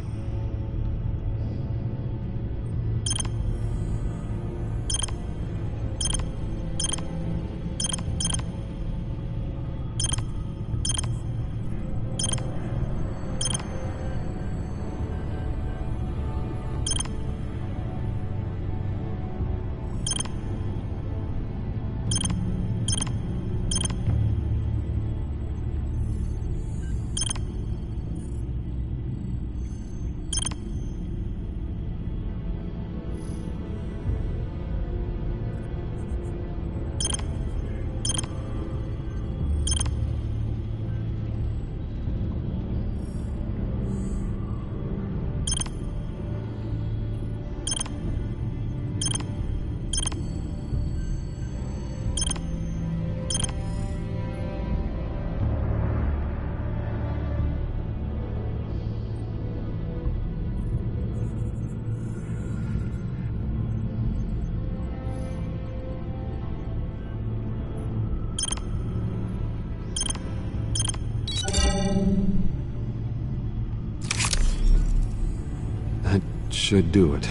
[SPEAKER 2] That should do it.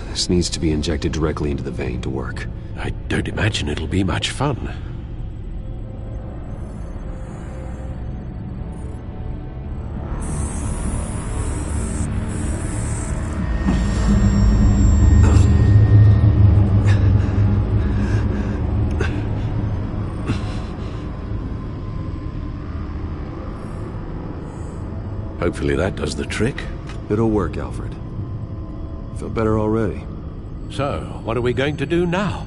[SPEAKER 2] This needs to be injected directly into the vein to work.
[SPEAKER 17] I don't imagine it'll be much fun. Hopefully that does the trick.
[SPEAKER 2] It'll work, Alfred. I feel better already.
[SPEAKER 17] So, what are we going to do now?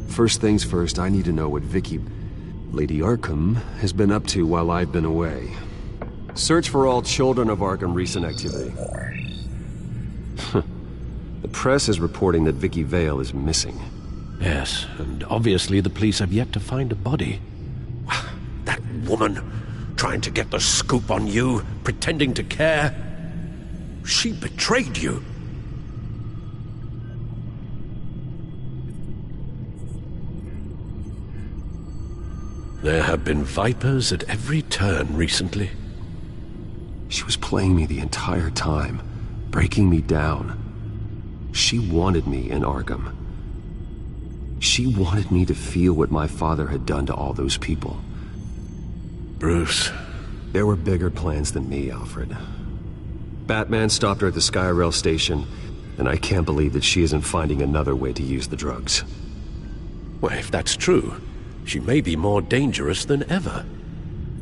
[SPEAKER 2] First things first, I need to know what Vicky, Lady Arkham, has been up to while I've been away. Search for all children of Arkham recent activity. The press is reporting that Vicky Vale is missing.
[SPEAKER 17] Yes, and obviously the police have yet to find a body. That woman, trying to get the scoop on you, pretending to care. She betrayed you. There have been vipers at every turn recently.
[SPEAKER 2] She was playing me the entire time, breaking me down. She wanted me in Arkham. She wanted me to feel what my father had done to all those people.
[SPEAKER 17] Bruce.
[SPEAKER 2] There were bigger plans than me, Alfred. Batman stopped her at the Skyrail station, and I can't believe that she isn't finding another way to use the drugs.
[SPEAKER 17] Well, if that's true, she may be more dangerous than ever.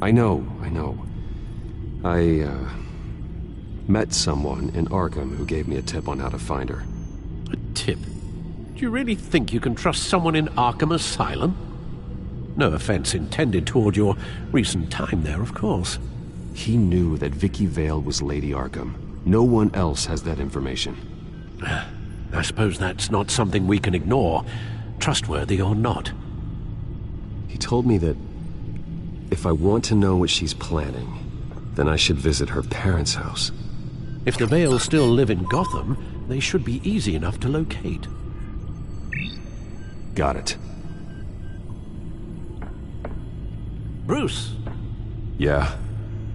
[SPEAKER 2] I know. I met someone in Arkham who gave me a tip on how to find her.
[SPEAKER 17] A tip? Do you really think you can trust someone in Arkham Asylum? No offense intended toward your recent time there, of course.
[SPEAKER 2] He knew that Vicky Vale was Lady Arkham. No one else has that information.
[SPEAKER 17] I suppose that's not something we can ignore. trustworthy or not?
[SPEAKER 2] He told me that if I want to know what she's planning, then I should visit her parents' house.
[SPEAKER 17] If the Vales still live in Gotham, they should be easy enough to locate.
[SPEAKER 2] Got it.
[SPEAKER 17] Bruce?
[SPEAKER 2] Yeah?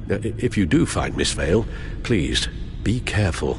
[SPEAKER 17] If you do find Miss Vale, please, be careful.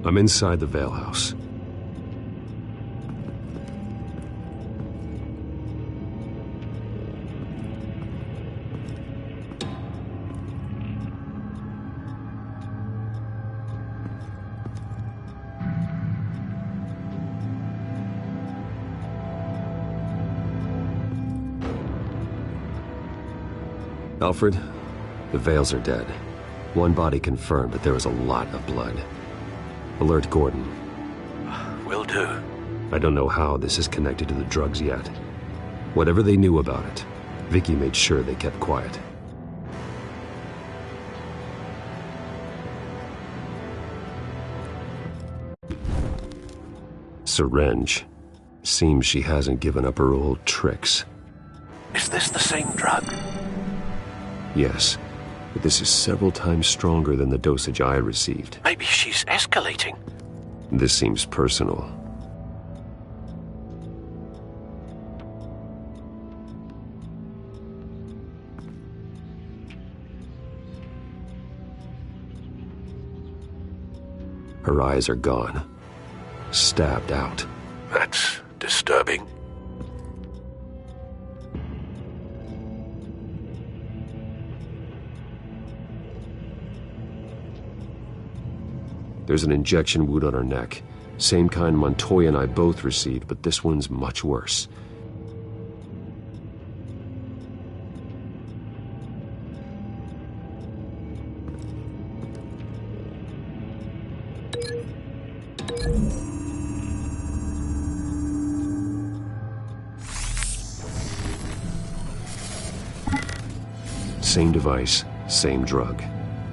[SPEAKER 2] I'm inside the Vale house. Alfred, the Vales are dead. One body confirmed, but there was a lot of blood. Alert Gordon.
[SPEAKER 17] Will do.
[SPEAKER 2] I don't know how this is connected to the drugs yet. Whatever they knew about it, Vicky made sure they kept quiet. Syringe. Seems she hasn't given up her old tricks.
[SPEAKER 17] Is this the same drug?
[SPEAKER 2] Yes, but this is several times stronger than the dosage I received.
[SPEAKER 17] Maybe she's escalating.
[SPEAKER 2] This seems personal. Her eyes are gone. Stabbed out.
[SPEAKER 17] That's disturbing.
[SPEAKER 2] There's an injection wound on her neck. Same kind Montoya and I both received, but this one's much worse. Same device, same drug.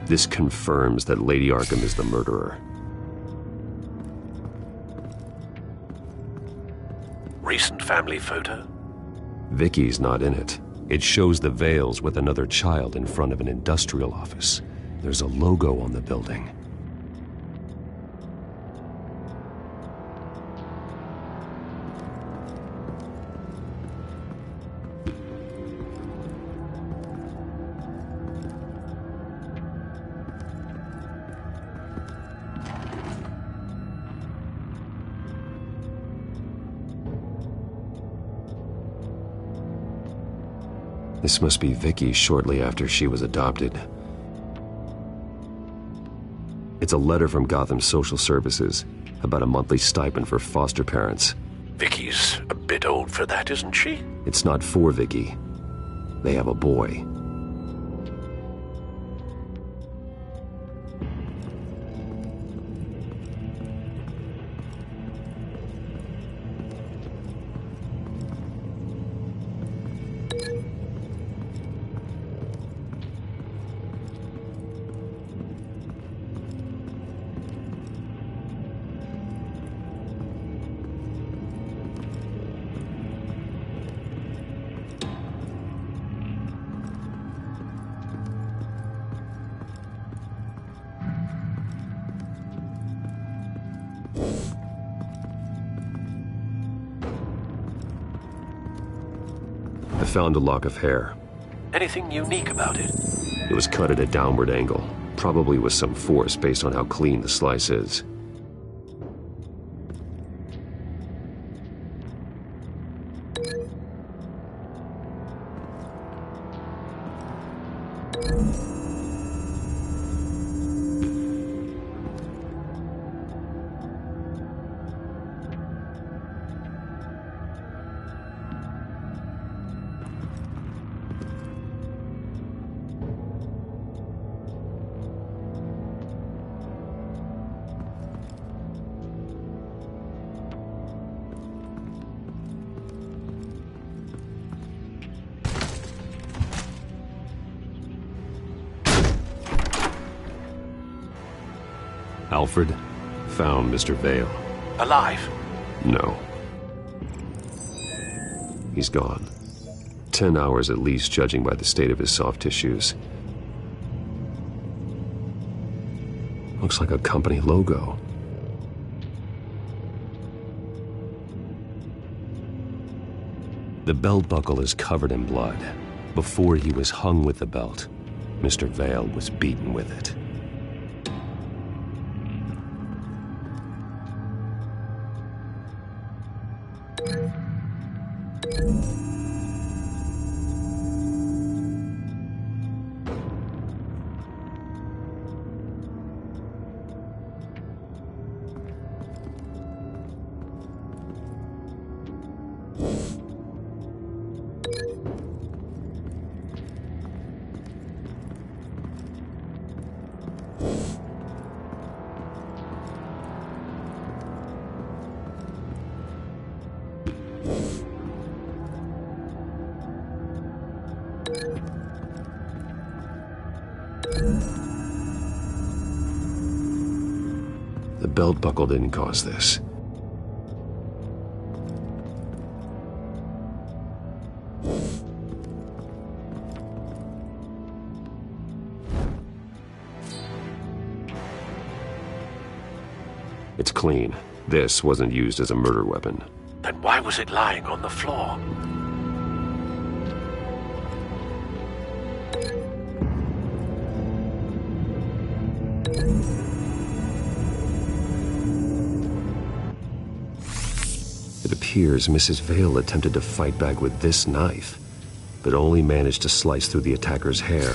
[SPEAKER 2] This confirms that Lady Arkham is the murderer.
[SPEAKER 17] Recent family photo?
[SPEAKER 2] Vicky's not in it. It shows the Vales with another child in front of an industrial office. There's a logo on the building. This must be Vicky shortly after she was adopted. It's a letter from Gotham Social Services about a monthly stipend for foster parents.
[SPEAKER 17] Vicky's a bit old for that, isn't she?
[SPEAKER 2] It's not for Vicky. They have a boy. I found a lock of hair.
[SPEAKER 17] Anything unique about it?
[SPEAKER 2] It was cut at a downward angle, probably with some force based on how clean the slice is. Alfred found Mr. Vale.
[SPEAKER 17] Alive?
[SPEAKER 2] No. He's gone. 10 hours at least, judging by the state of his soft tissues. Looks like a company logo. The belt buckle is covered in blood. Before he was hung with the belt, Mr. Vale was beaten with it. The belt buckle didn't cause this. It's clean. This wasn't used as a murder weapon.
[SPEAKER 17] Then why was it lying on the floor?
[SPEAKER 2] It appears Mrs. Vale attempted to fight back with this knife, but only managed to slice through the attacker's hair.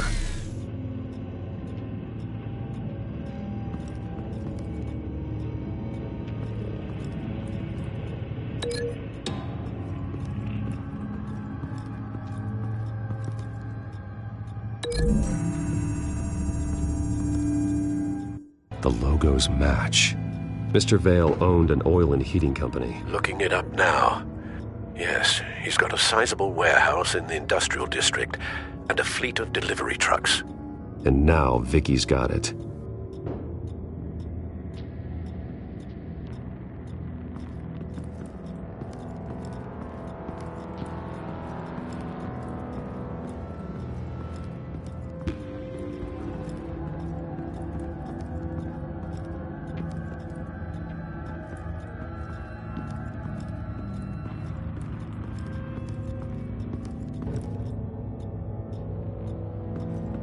[SPEAKER 2] The logos match. Mr. Vale owned an oil and heating company.
[SPEAKER 17] Looking it up now. Yes, he's got a sizable warehouse in the industrial district and a fleet of delivery trucks.
[SPEAKER 2] And now Vicky's got it.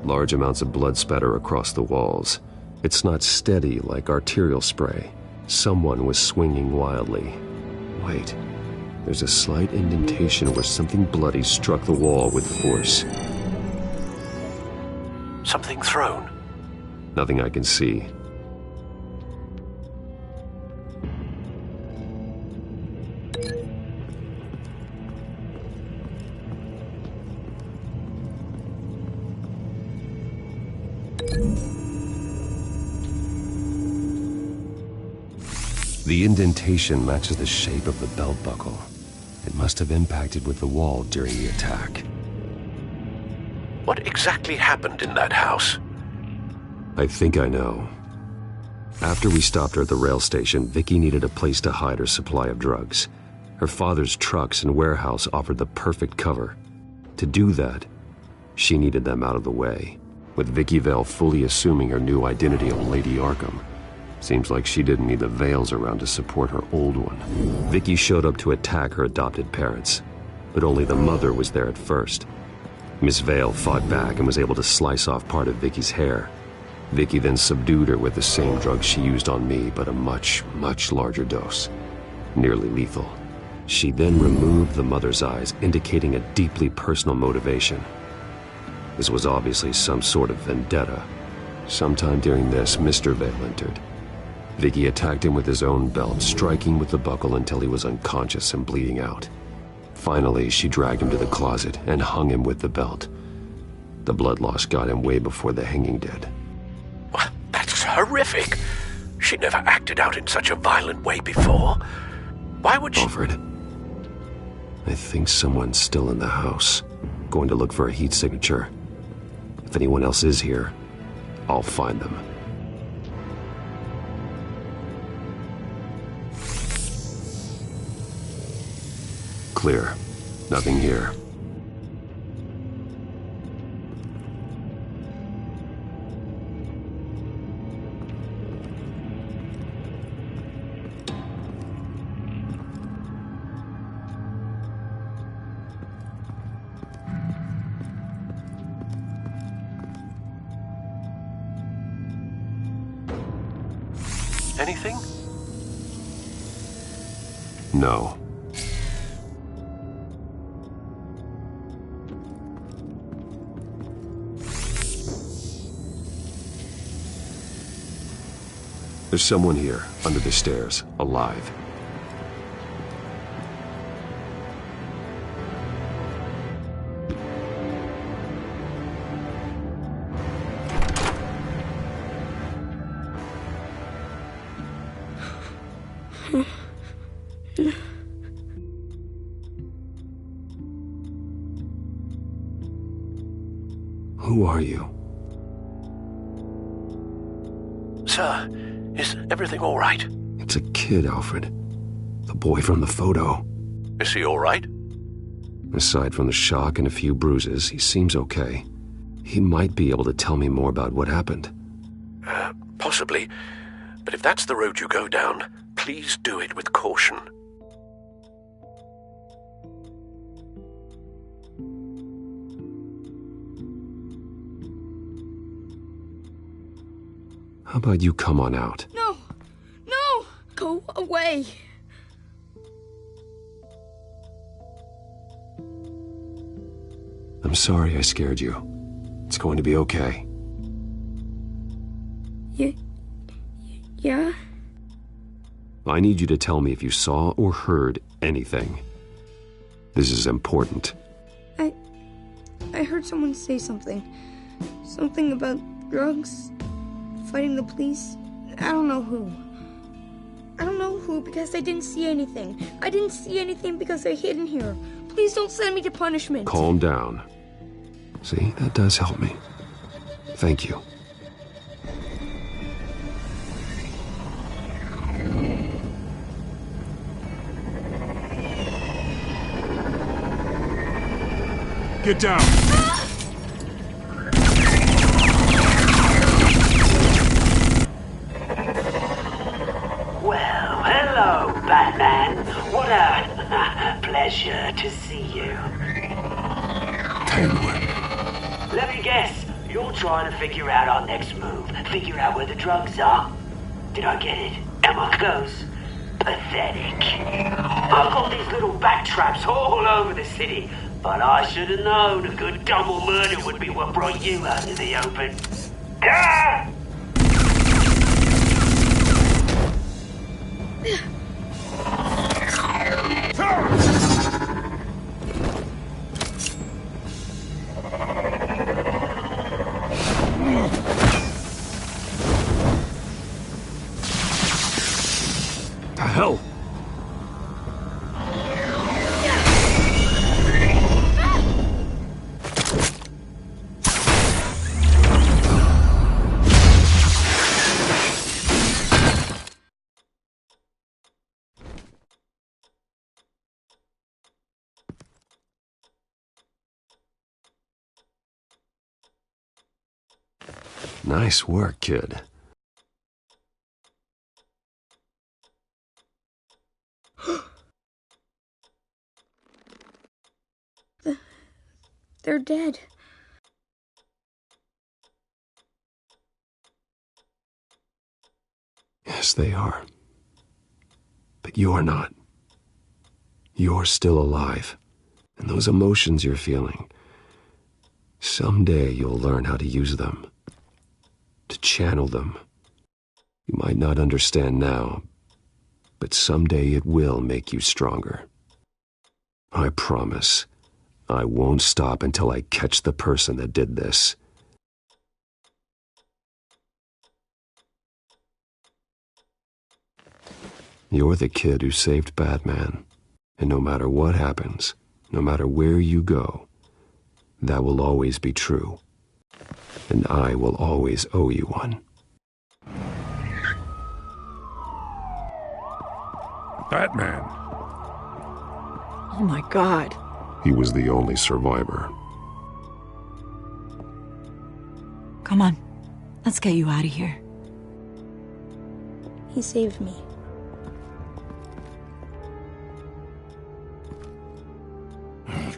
[SPEAKER 2] Large amounts of blood spatter across the walls. It's not steady like arterial spray. Someone was swinging wildly. Wait, there's a slight indentation where something bloody struck the wall with force.
[SPEAKER 17] Something thrown?
[SPEAKER 2] Nothing I can see. The indentation matches the shape of the belt buckle. It must have impacted with the wall during the attack.
[SPEAKER 17] What exactly happened in that house?
[SPEAKER 2] I think I know. After we stopped her at the rail station, Vicky needed a place to hide her supply of drugs. Her father's trucks and warehouse offered the perfect cover. To do that, she needed them out of the way, with Vicky Vale fully assuming her new identity of Lady Arkham. Seems like she didn't need the Vales around to support her old one. Vicky showed up to attack her adopted parents, but only the mother was there at first. Miss Vale fought back and was able to slice off part of Vicky's hair. Vicky then subdued her with the same drug she used on me, but a much, much larger dose. Nearly lethal. She then removed the mother's eyes, indicating a deeply personal motivation. This was obviously some sort of vendetta. Sometime during this, Mr. Vale entered. Vicky attacked him with his own belt, striking with the buckle until he was unconscious and bleeding out. Finally, she dragged him to the closet and hung him with the belt. The blood loss got him way before the hanging did.
[SPEAKER 17] Well, that's horrific. She never acted out in such a violent way before. Why would she...
[SPEAKER 2] Alfred, I think someone's still in the house. Going to look for a heat signature. If anyone else is here, I'll find them. Clear. Nothing here.
[SPEAKER 17] Anything?
[SPEAKER 2] No. There's someone here, under the stairs, alive. Who are you?
[SPEAKER 17] Sir, is everything all right?
[SPEAKER 2] It's a kid, Alfred. The boy from the photo.
[SPEAKER 17] Is he all right?
[SPEAKER 2] Aside from the shock and a few bruises, he seems okay. He might be able to tell me more about what happened.
[SPEAKER 17] Possibly. But if that's the road you go down, please do it with caution.
[SPEAKER 2] How about you come on out?
[SPEAKER 19] No! No! Go away!
[SPEAKER 2] I'm sorry I scared you. It's going to be okay.
[SPEAKER 19] Yeah?
[SPEAKER 2] I need you to tell me if you saw or heard anything. This is important.
[SPEAKER 19] I heard someone say something. Something about drugs, fighting the police. I don't know who. I don't know who because I didn't see anything. I didn't see anything because they're hidden here. Please don't send me to punishment.
[SPEAKER 2] Calm down. See, that does help me. Thank you.
[SPEAKER 4] Get down!
[SPEAKER 20] Well, hello, Batman. What a pleasure to see you.
[SPEAKER 2] Penguin.
[SPEAKER 20] Let me guess. You're trying to figure out our next move. Figure out where the drugs are. Did I get it? Am I close? Pathetic. I've got these little bat traps all over the city. But I should have known a good double murder would be what brought you out in the open. Ah!
[SPEAKER 2] The hell? Nice work, kid.
[SPEAKER 19] They're dead.
[SPEAKER 2] Yes, they are. But you're not. You're still alive. And those emotions you're feeling, someday you'll learn how to use them. To channel them. You might not understand now, but someday it will make you stronger. I promise, I won't stop until I catch the person that did this. You're the kid who saved Batman, and no matter what happens, no matter where you go, that will always be true. And I will always owe you one.
[SPEAKER 4] Batman.
[SPEAKER 21] Oh my God.
[SPEAKER 2] He was the only survivor.
[SPEAKER 3] Come on. Let's get you out of here.
[SPEAKER 19] He saved me.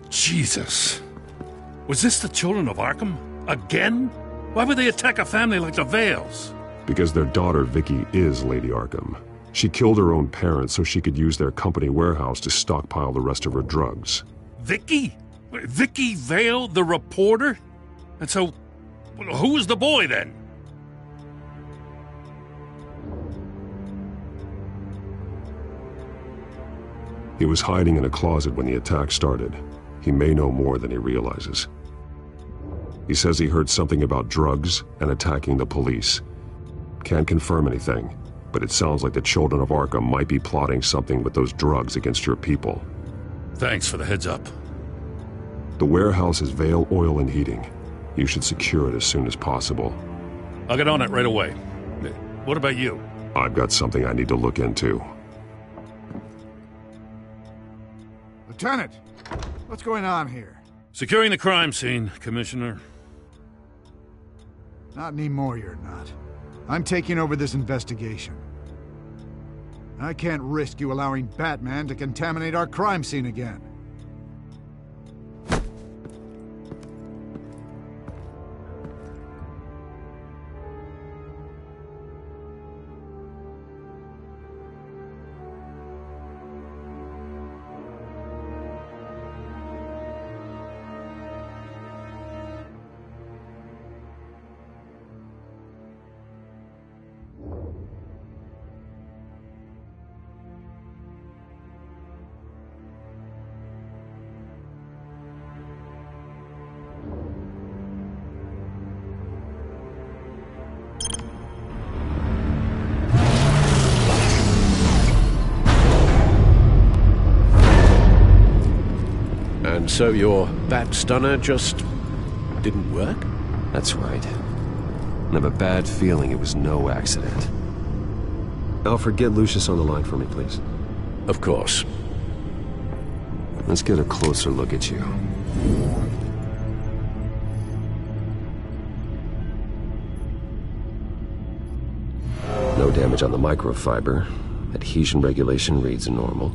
[SPEAKER 22] Jesus. Was this the children of Arkham? Again? Why would they attack a family like the Vales?
[SPEAKER 2] Because their daughter, Vicky, is Lady Arkham. She killed her own parents so she could use their company warehouse to stockpile the rest of her drugs.
[SPEAKER 22] Vicky? Vicky Vale, the reporter? And so, who was the boy then?
[SPEAKER 2] He was hiding in a closet when the attack started. He may know more than he realizes. He says he heard something about drugs and attacking the police. Can't confirm anything, but it sounds like the children of Arkham might be plotting something with those drugs against your people.
[SPEAKER 22] Thanks for the heads up.
[SPEAKER 2] The warehouse is Vale Oil and Heating. You should secure it as soon as possible.
[SPEAKER 22] I'll get on it right away. What about you?
[SPEAKER 2] I've got something I need to look into.
[SPEAKER 5] Lieutenant, what's going on here?
[SPEAKER 22] Securing the crime scene, Commissioner.
[SPEAKER 5] Not anymore, you're not. I'm taking over this investigation. I can't risk you allowing Batman to contaminate our crime scene again.
[SPEAKER 17] And so your bat stunner just didn't work?
[SPEAKER 2] That's right. I have a bad feeling it was no accident. Alfred, get Lucius on the line for me, please.
[SPEAKER 17] Of course.
[SPEAKER 2] Let's get a closer look at you. No damage on the microfiber. Adhesion regulation reads normal.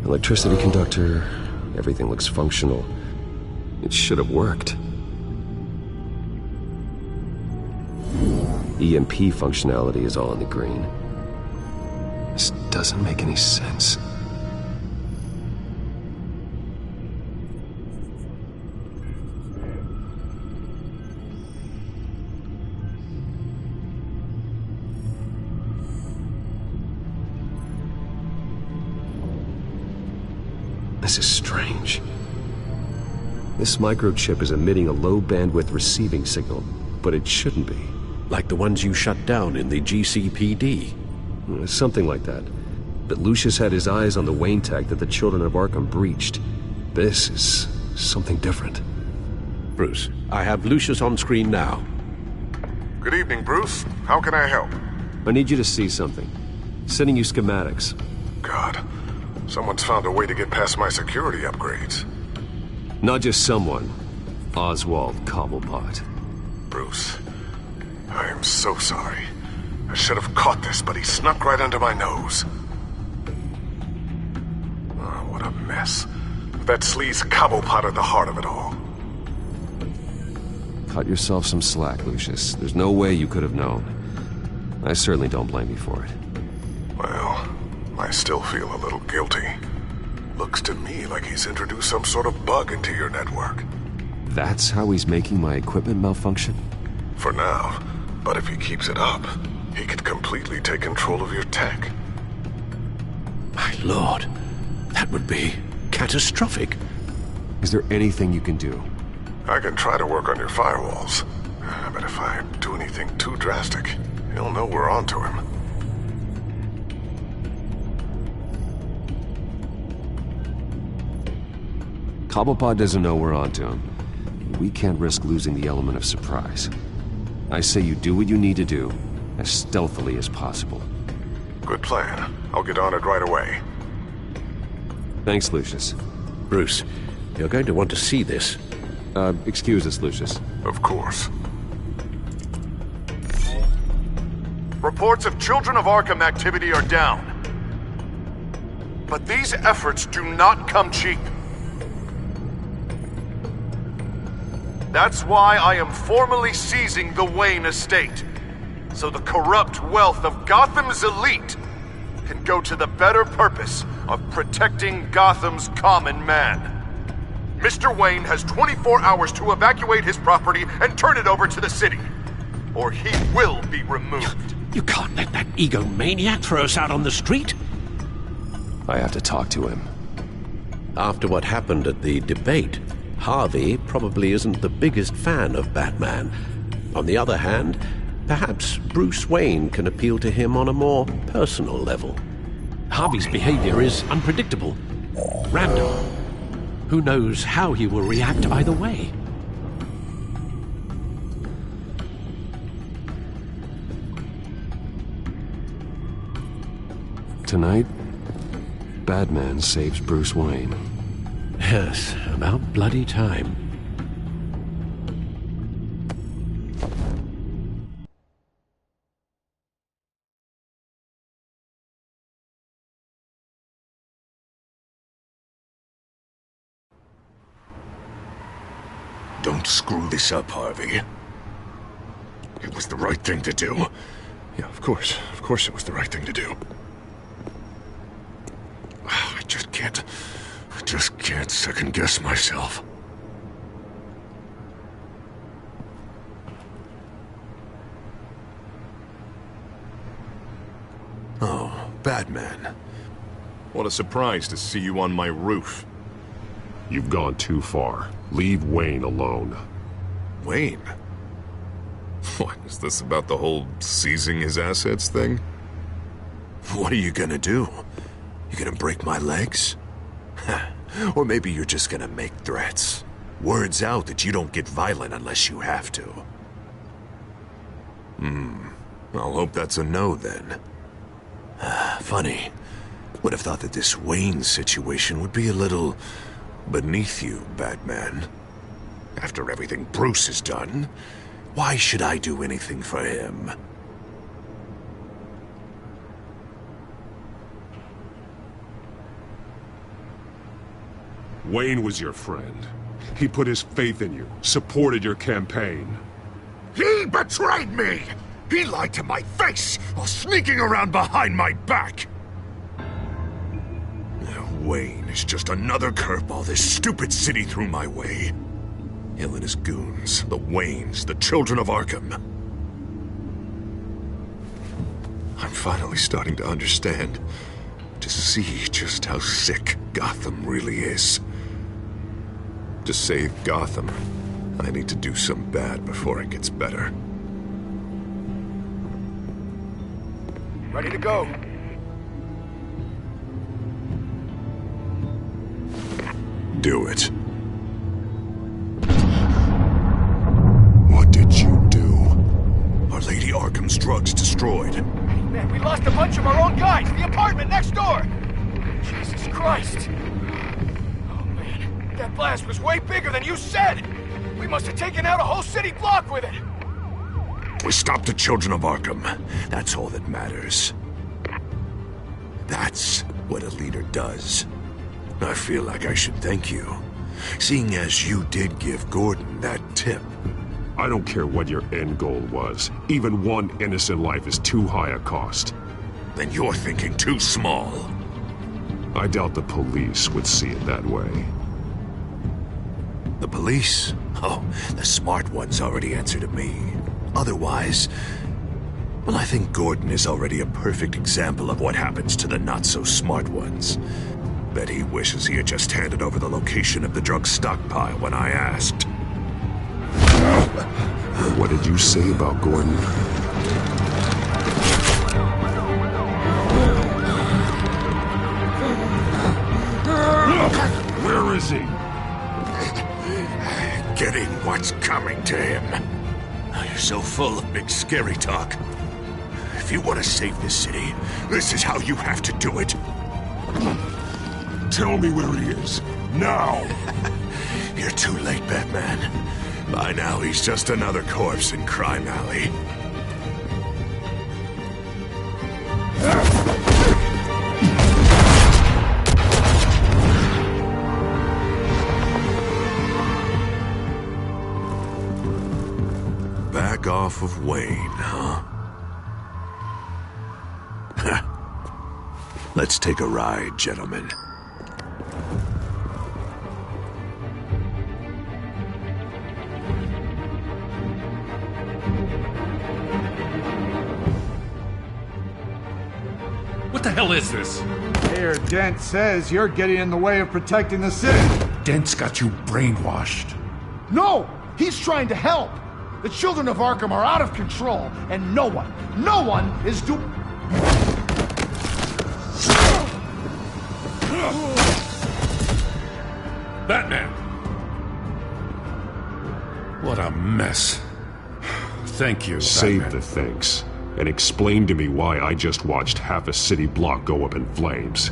[SPEAKER 2] Electricity conductor, everything looks functional. It should have worked. EMP functionality is all in the green. This doesn't make any sense. This is strange. This microchip is emitting a low-bandwidth receiving signal, but it shouldn't be.
[SPEAKER 17] Like the ones you shut down in the GCPD?
[SPEAKER 2] Something like that. But Lucius had his eyes on the Wayne tag that the children of Arkham breached. This is something different.
[SPEAKER 17] Bruce, I have Lucius on screen now.
[SPEAKER 15] Good evening, Bruce. How can I help?
[SPEAKER 2] I need you to see something. Sending you schematics.
[SPEAKER 15] God. Someone's found a way to get past my security upgrades.
[SPEAKER 2] Not just someone. Oswald Cobblepot.
[SPEAKER 15] Bruce, I am so sorry. I should have caught this, but he snuck right under my nose. Oh, what a mess. That sleaze Cobblepot at the heart of it all.
[SPEAKER 2] Cut yourself some slack, Lucius. There's no way you could have known. I certainly don't blame you for it.
[SPEAKER 15] Well, I still feel a little guilty. Looks to me like he's introduced some sort of bug into your network.
[SPEAKER 2] That's how he's making my equipment malfunction?
[SPEAKER 15] For now. But if he keeps it up, he could completely take control of your tech.
[SPEAKER 17] My lord, that would be catastrophic.
[SPEAKER 2] Is there anything you can do?
[SPEAKER 15] I can try to work on your firewalls. But if I do anything too drastic, he'll know we're onto him.
[SPEAKER 2] Cobblepot doesn't know we're onto him. We can't risk losing the element of surprise. I say you do what you need to do, as stealthily as possible.
[SPEAKER 15] Good plan. I'll get on it right away.
[SPEAKER 2] Thanks, Lucius.
[SPEAKER 17] Bruce, you're going to want to see this.
[SPEAKER 2] Excuse us, Lucius.
[SPEAKER 15] Of course. Reports of Children of Arkham activity are down. But these efforts do not come cheap. That's why I am formally seizing the Wayne estate, so the corrupt wealth of Gotham's elite can go to the better purpose of protecting Gotham's common man. Mr. Wayne has 24 hours to evacuate his property and turn it over to the city, or he will be removed.
[SPEAKER 17] You can't let that egomaniac throw us out on the street.
[SPEAKER 2] I have to talk to him.
[SPEAKER 17] After what happened at the debate, Harvey probably isn't the biggest fan of Batman. On the other hand, perhaps Bruce Wayne can appeal to him on a more personal level. Harvey's behavior is unpredictable, random. Who knows how he will react either way?
[SPEAKER 2] Tonight, Batman saves Bruce Wayne.
[SPEAKER 17] Yes, about bloody time.
[SPEAKER 15] Don't screw this up, Harvey. It was the right thing to do. Yeah, of course it was the right thing to do. I just can't second-guess myself.
[SPEAKER 1] Oh, Batman. What a surprise to see you on my roof.
[SPEAKER 21] You've gone too far. Leave Wayne alone.
[SPEAKER 1] Wayne? What, is this about the whole seizing his assets thing?
[SPEAKER 23] What are you gonna do? You gonna break my legs? Or maybe you're just gonna make threats. Words out that you don't get violent unless you have to.
[SPEAKER 1] I'll hope that's a no then.
[SPEAKER 23] Funny. Would have thought that this Wayne situation would be a little beneath you, Batman. After everything Bruce has done, why should I do anything for him?
[SPEAKER 21] Wayne was your friend. He put his faith in you, supported your campaign.
[SPEAKER 15] He betrayed me! He lied to my face while sneaking around behind my back! Wayne is just another curveball this stupid city threw my way. Him and his goons, the Waynes, the Children of Arkham. I'm finally starting to understand, to see just how sick Gotham really is. To save Gotham, I need to do some bad before it gets better.
[SPEAKER 18] Ready to go.
[SPEAKER 1] Do it. What did you do?
[SPEAKER 23] Our Lady Arkham's drugs destroyed.
[SPEAKER 18] Hey, man, we lost a bunch of our own guys. The apartment next door. Jesus Christ. Oh, man. That blast was way bigger than you said. We must have taken out a whole city block with it.
[SPEAKER 23] We stopped the Children of Arkham. That's all that matters. That's what a leader does. I feel like I should thank you, seeing as you did give Gordon that tip.
[SPEAKER 21] I don't care what your end goal was. Even one innocent life is too high a cost.
[SPEAKER 23] Then you're thinking too small.
[SPEAKER 21] I doubt the police would see it that way.
[SPEAKER 23] The police? Oh, the smart ones already answered me. Otherwise, well, I think Gordon is already a perfect example of what happens to the not-so-smart ones. Bet he wishes he had just handed over the location of the drug stockpile when I asked.
[SPEAKER 21] What did you say about Gordon? Where is he?
[SPEAKER 23] getting what's coming to him. You're so full of big scary talk. If you want to save this city, this is how you have to do it.
[SPEAKER 21] Tell me where he is. Now!
[SPEAKER 23] You're too late, Batman. By now, he's just another corpse in Crime Alley. Back off of Wayne, huh? Let's take a ride, gentlemen.
[SPEAKER 22] What the hell is this?
[SPEAKER 5] Mayor Dent says you're getting in the way of protecting the city.
[SPEAKER 22] Dent's got you brainwashed.
[SPEAKER 5] No! He's trying to help! The children of Arkham are out of control, and no one is
[SPEAKER 22] Batman! What a mess. Thank you,
[SPEAKER 21] Save
[SPEAKER 22] Batman.
[SPEAKER 21] the thanks, and explain to me why I just watched half a city block go up in flames.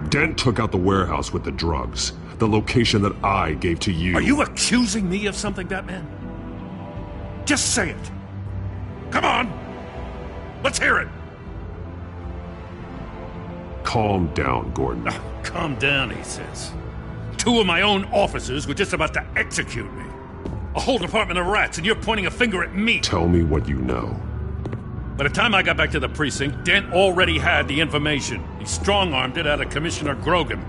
[SPEAKER 21] Dent took out the warehouse with the drugs, the location that I gave to you.
[SPEAKER 22] Are you accusing me of something, Batman? Just say it. Come on! Let's hear it!
[SPEAKER 21] Calm down, Gordon.
[SPEAKER 22] Calm down, he says. 2 of my own officers were just about to execute me. A whole department of rats, and you're pointing a finger at me.
[SPEAKER 21] Tell me what you know.
[SPEAKER 22] By the time I got back to the precinct, Dent already had the information. He strong-armed it out of Commissioner Grogan.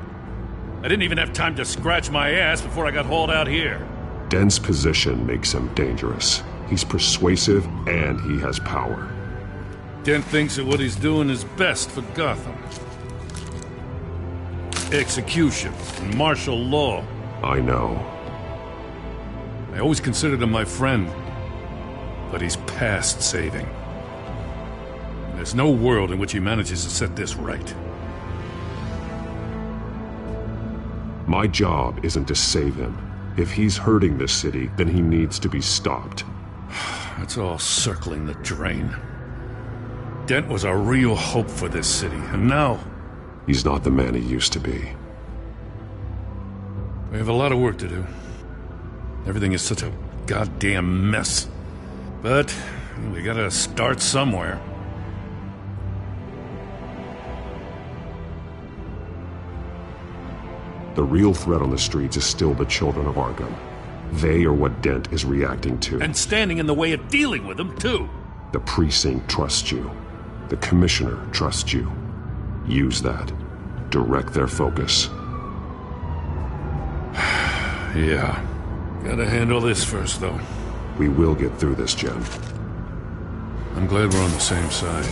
[SPEAKER 22] I didn't even have time to scratch my ass before I got hauled out here.
[SPEAKER 21] Dent's position makes him dangerous. He's persuasive, and he has power.
[SPEAKER 22] Dent thinks that what he's doing is best for Gotham. Execution and martial law.
[SPEAKER 21] I know.
[SPEAKER 22] I always considered him my friend, but he's past saving. There's no world in which he manages to set this right.
[SPEAKER 21] My job isn't to save him. If he's hurting this city, then he needs to be stopped.
[SPEAKER 22] It's all circling the drain. Dent was a real hope for this city, and now...
[SPEAKER 21] He's not the man he used to be.
[SPEAKER 22] We have a lot of work to do. Everything is such a goddamn mess. But we gotta start somewhere.
[SPEAKER 21] The real threat on the streets is still the children of Arkham. They are what Dent is reacting to.
[SPEAKER 22] And standing in the way of dealing with them, too.
[SPEAKER 21] The precinct trusts you. The commissioner trusts you. Use that. Direct their focus.
[SPEAKER 22] Yeah. Gotta handle this first, though.
[SPEAKER 21] We will get through this, Jen.
[SPEAKER 22] I'm glad we're on the same side.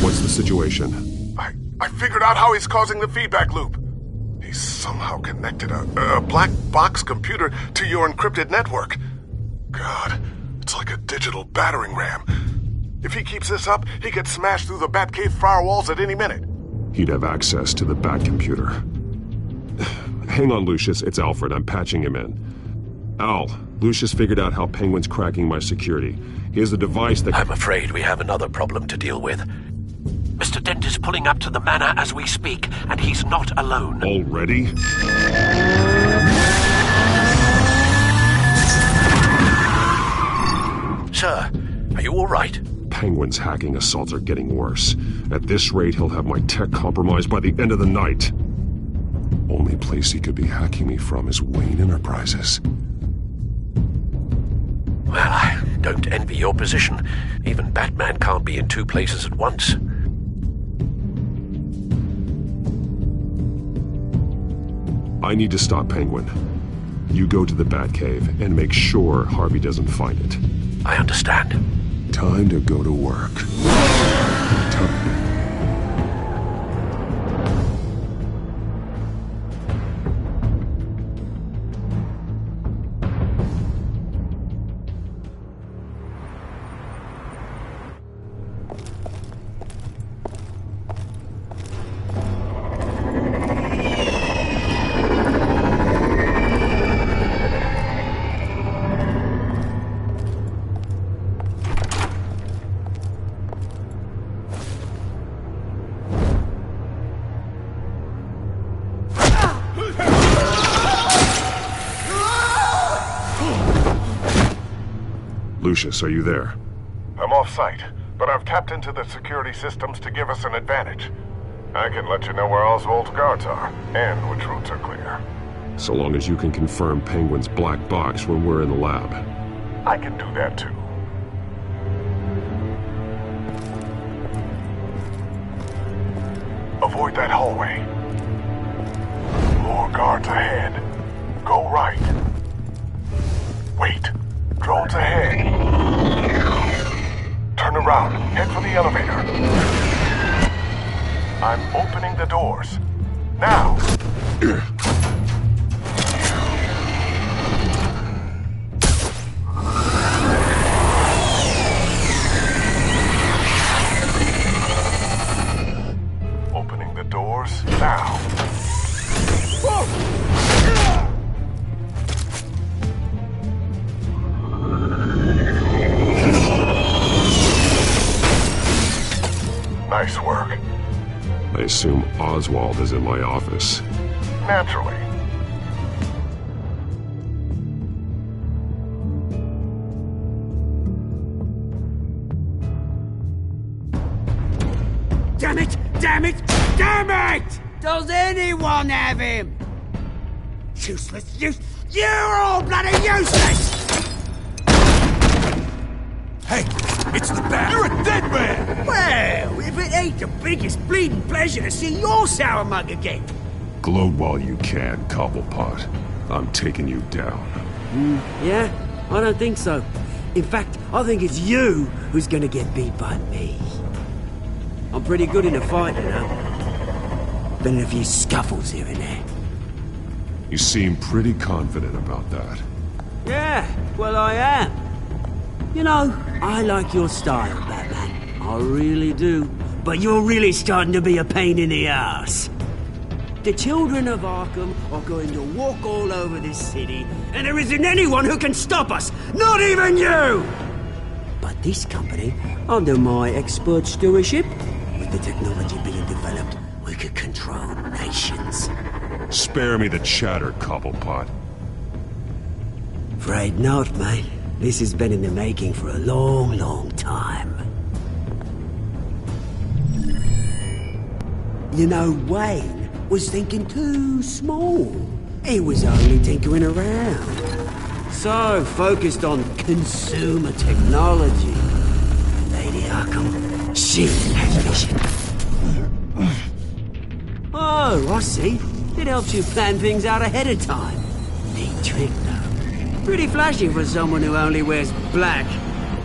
[SPEAKER 21] What's the situation?
[SPEAKER 6] I figured out how he's causing the feedback loop. He's somehow connected a black box computer to your encrypted network. God, it's like a digital battering ram. If he keeps this up, he could smash through the Batcave firewalls at any minute.
[SPEAKER 21] He'd have access to the Bat computer. Hang on, Lucius. It's Alfred. I'm patching him in. Al, Lucius figured out how Penguin's cracking my security. He has a device that...
[SPEAKER 17] I'm afraid we have another problem to deal with. Mr. Dent is pulling up to the manor as we speak, and he's not alone.
[SPEAKER 21] Already?
[SPEAKER 17] Sir, are you all right?
[SPEAKER 21] Penguin's hacking assaults are getting worse. At this rate, he'll have my tech compromised by the end of the night. Only place he could be hacking me from is Wayne Enterprises.
[SPEAKER 17] Well, I don't envy your position. Even Batman can't be in 2 places at once.
[SPEAKER 21] I need to stop Penguin. You go to the Batcave and make sure Harvey doesn't find it.
[SPEAKER 17] I understand.
[SPEAKER 21] Time to go to work. Lucius, are you there?
[SPEAKER 6] I'm off-site, but I've tapped into the security systems to give us an advantage. I can let you know where Oswald's guards are, and which routes are clear.
[SPEAKER 21] So long as you can confirm Penguin's black box when we're in the lab.
[SPEAKER 6] I can do that too. Avoid that hallway. More guards ahead. Go right. Wait. Drones ahead. Turn around. Head for the elevator. I'm opening the doors. Now! Opening the doors now. Nice work.
[SPEAKER 21] I assume Oswald is in my office.
[SPEAKER 6] Naturally.
[SPEAKER 9] Damn it! Damn it! Damn it! Does anyone have him? Useless, you're all bloody useless!
[SPEAKER 12] Hey, it's the bat! You're a dead man!
[SPEAKER 9] Well, if it ain't the biggest bleeding pleasure to see your sour mug again.
[SPEAKER 21] Gloat while you can, Cobblepot. I'm taking you down.
[SPEAKER 9] Yeah? I don't think so. In fact, I think it's you who's gonna get beat by me. I'm pretty good in a fight, you know. Been in a few scuffles here and there.
[SPEAKER 21] You seem pretty confident about that.
[SPEAKER 9] Yeah, well I am. You know, I like your style, Batman. I really do. But you're really starting to be a pain in the ass. The children of Arkham are going to walk all over this city, and there isn't anyone who can stop us! Not even you! But this company, under my expert stewardship, with the technology being developed, we could control nations.
[SPEAKER 21] Spare me the chatter, Cobblepot.
[SPEAKER 9] Afraid not, mate. This has been in the making for a long, long time. You know, Wayne was thinking too small. He was only tinkering around. So focused on consumer technology. Lady Arkham, she has vision. Oh, I see. It helps you plan things out ahead of time. Neat trick, though. Pretty flashy for someone who only wears black.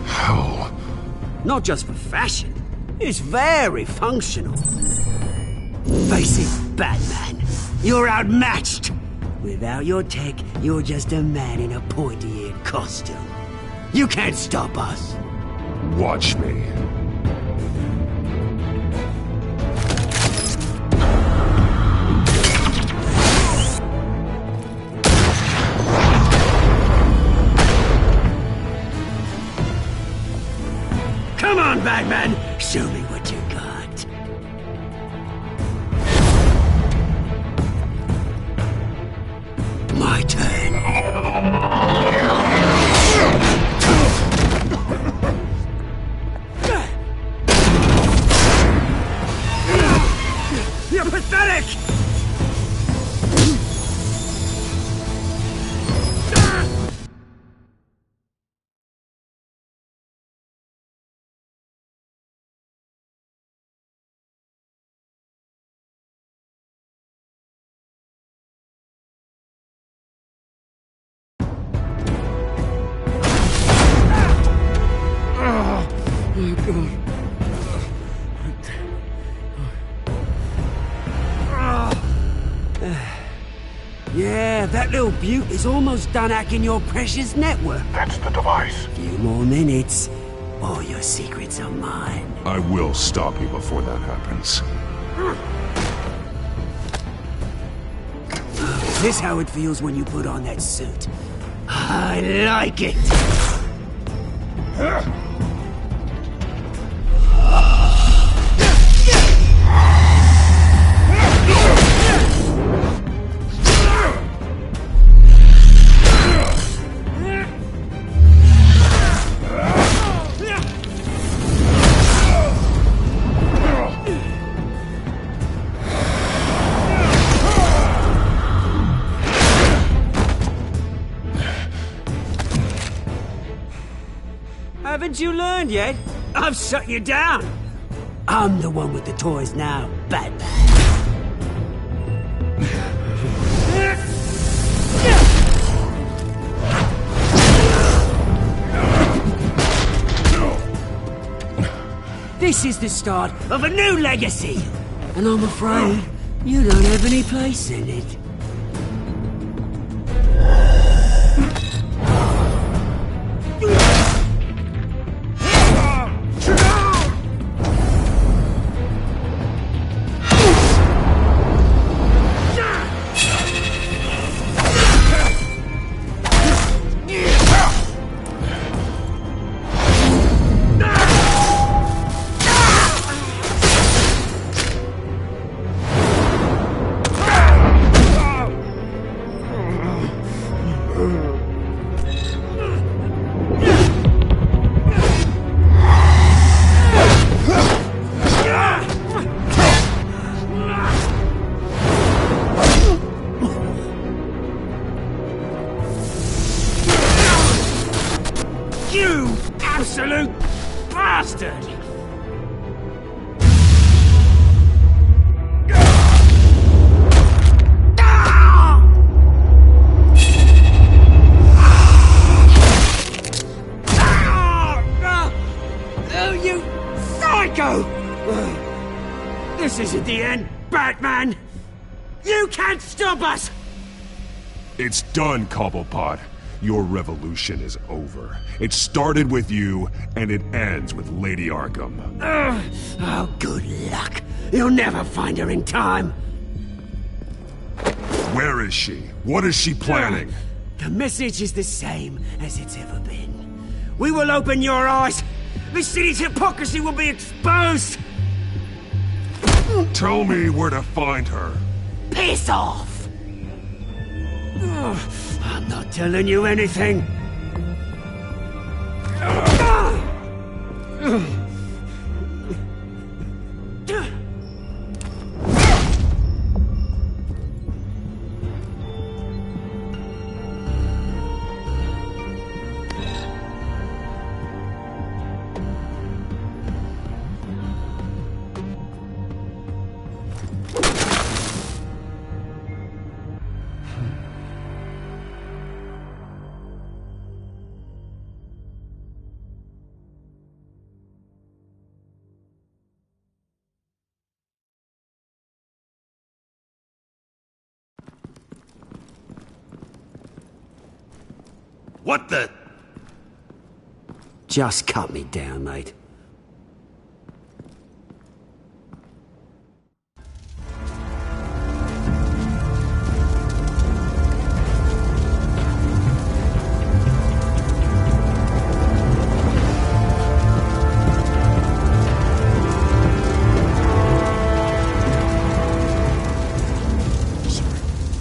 [SPEAKER 21] How?
[SPEAKER 9] Not just for fashion. It's very functional. Face it, Batman. You're outmatched. Without your tech, you're just a man in a pointy-eared costume. You can't stop us.
[SPEAKER 21] Watch me.
[SPEAKER 9] Come on, Batman! Show me what you got. My turn. You're pathetic! Yeah, that little beaut is almost done hacking your precious network.
[SPEAKER 6] That's the device.
[SPEAKER 9] Few more minutes. All your secrets are mine.
[SPEAKER 21] I will stop you before that happens.
[SPEAKER 9] Is this how it feels when you put on that suit? I like it! Haven't you learned yet? I've shut you down. I'm the one with the toys now, Batman. This is the start of a new legacy, and I'm afraid you don't have any place in it. You absolute bastard! Oh, you psycho! This isn't the end, Batman! You can't stop us!
[SPEAKER 21] It's done, Cobblepot. Your revolution is over. It started with you, and it ends with Lady Arkham.
[SPEAKER 9] Oh, good luck. You'll never find her in time.
[SPEAKER 21] Where is she? What is she planning?
[SPEAKER 9] The message is the same as it's ever been. We will open your eyes. The city's hypocrisy will be exposed.
[SPEAKER 21] Tell me where to find her.
[SPEAKER 9] Piss off! I'm not telling you anything.
[SPEAKER 23] What the?
[SPEAKER 9] Just cut me down, mate.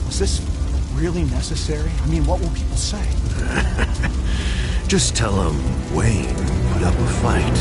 [SPEAKER 12] Was this really necessary? I mean, what will people say?
[SPEAKER 23] Just tell him Wayne put up a fight.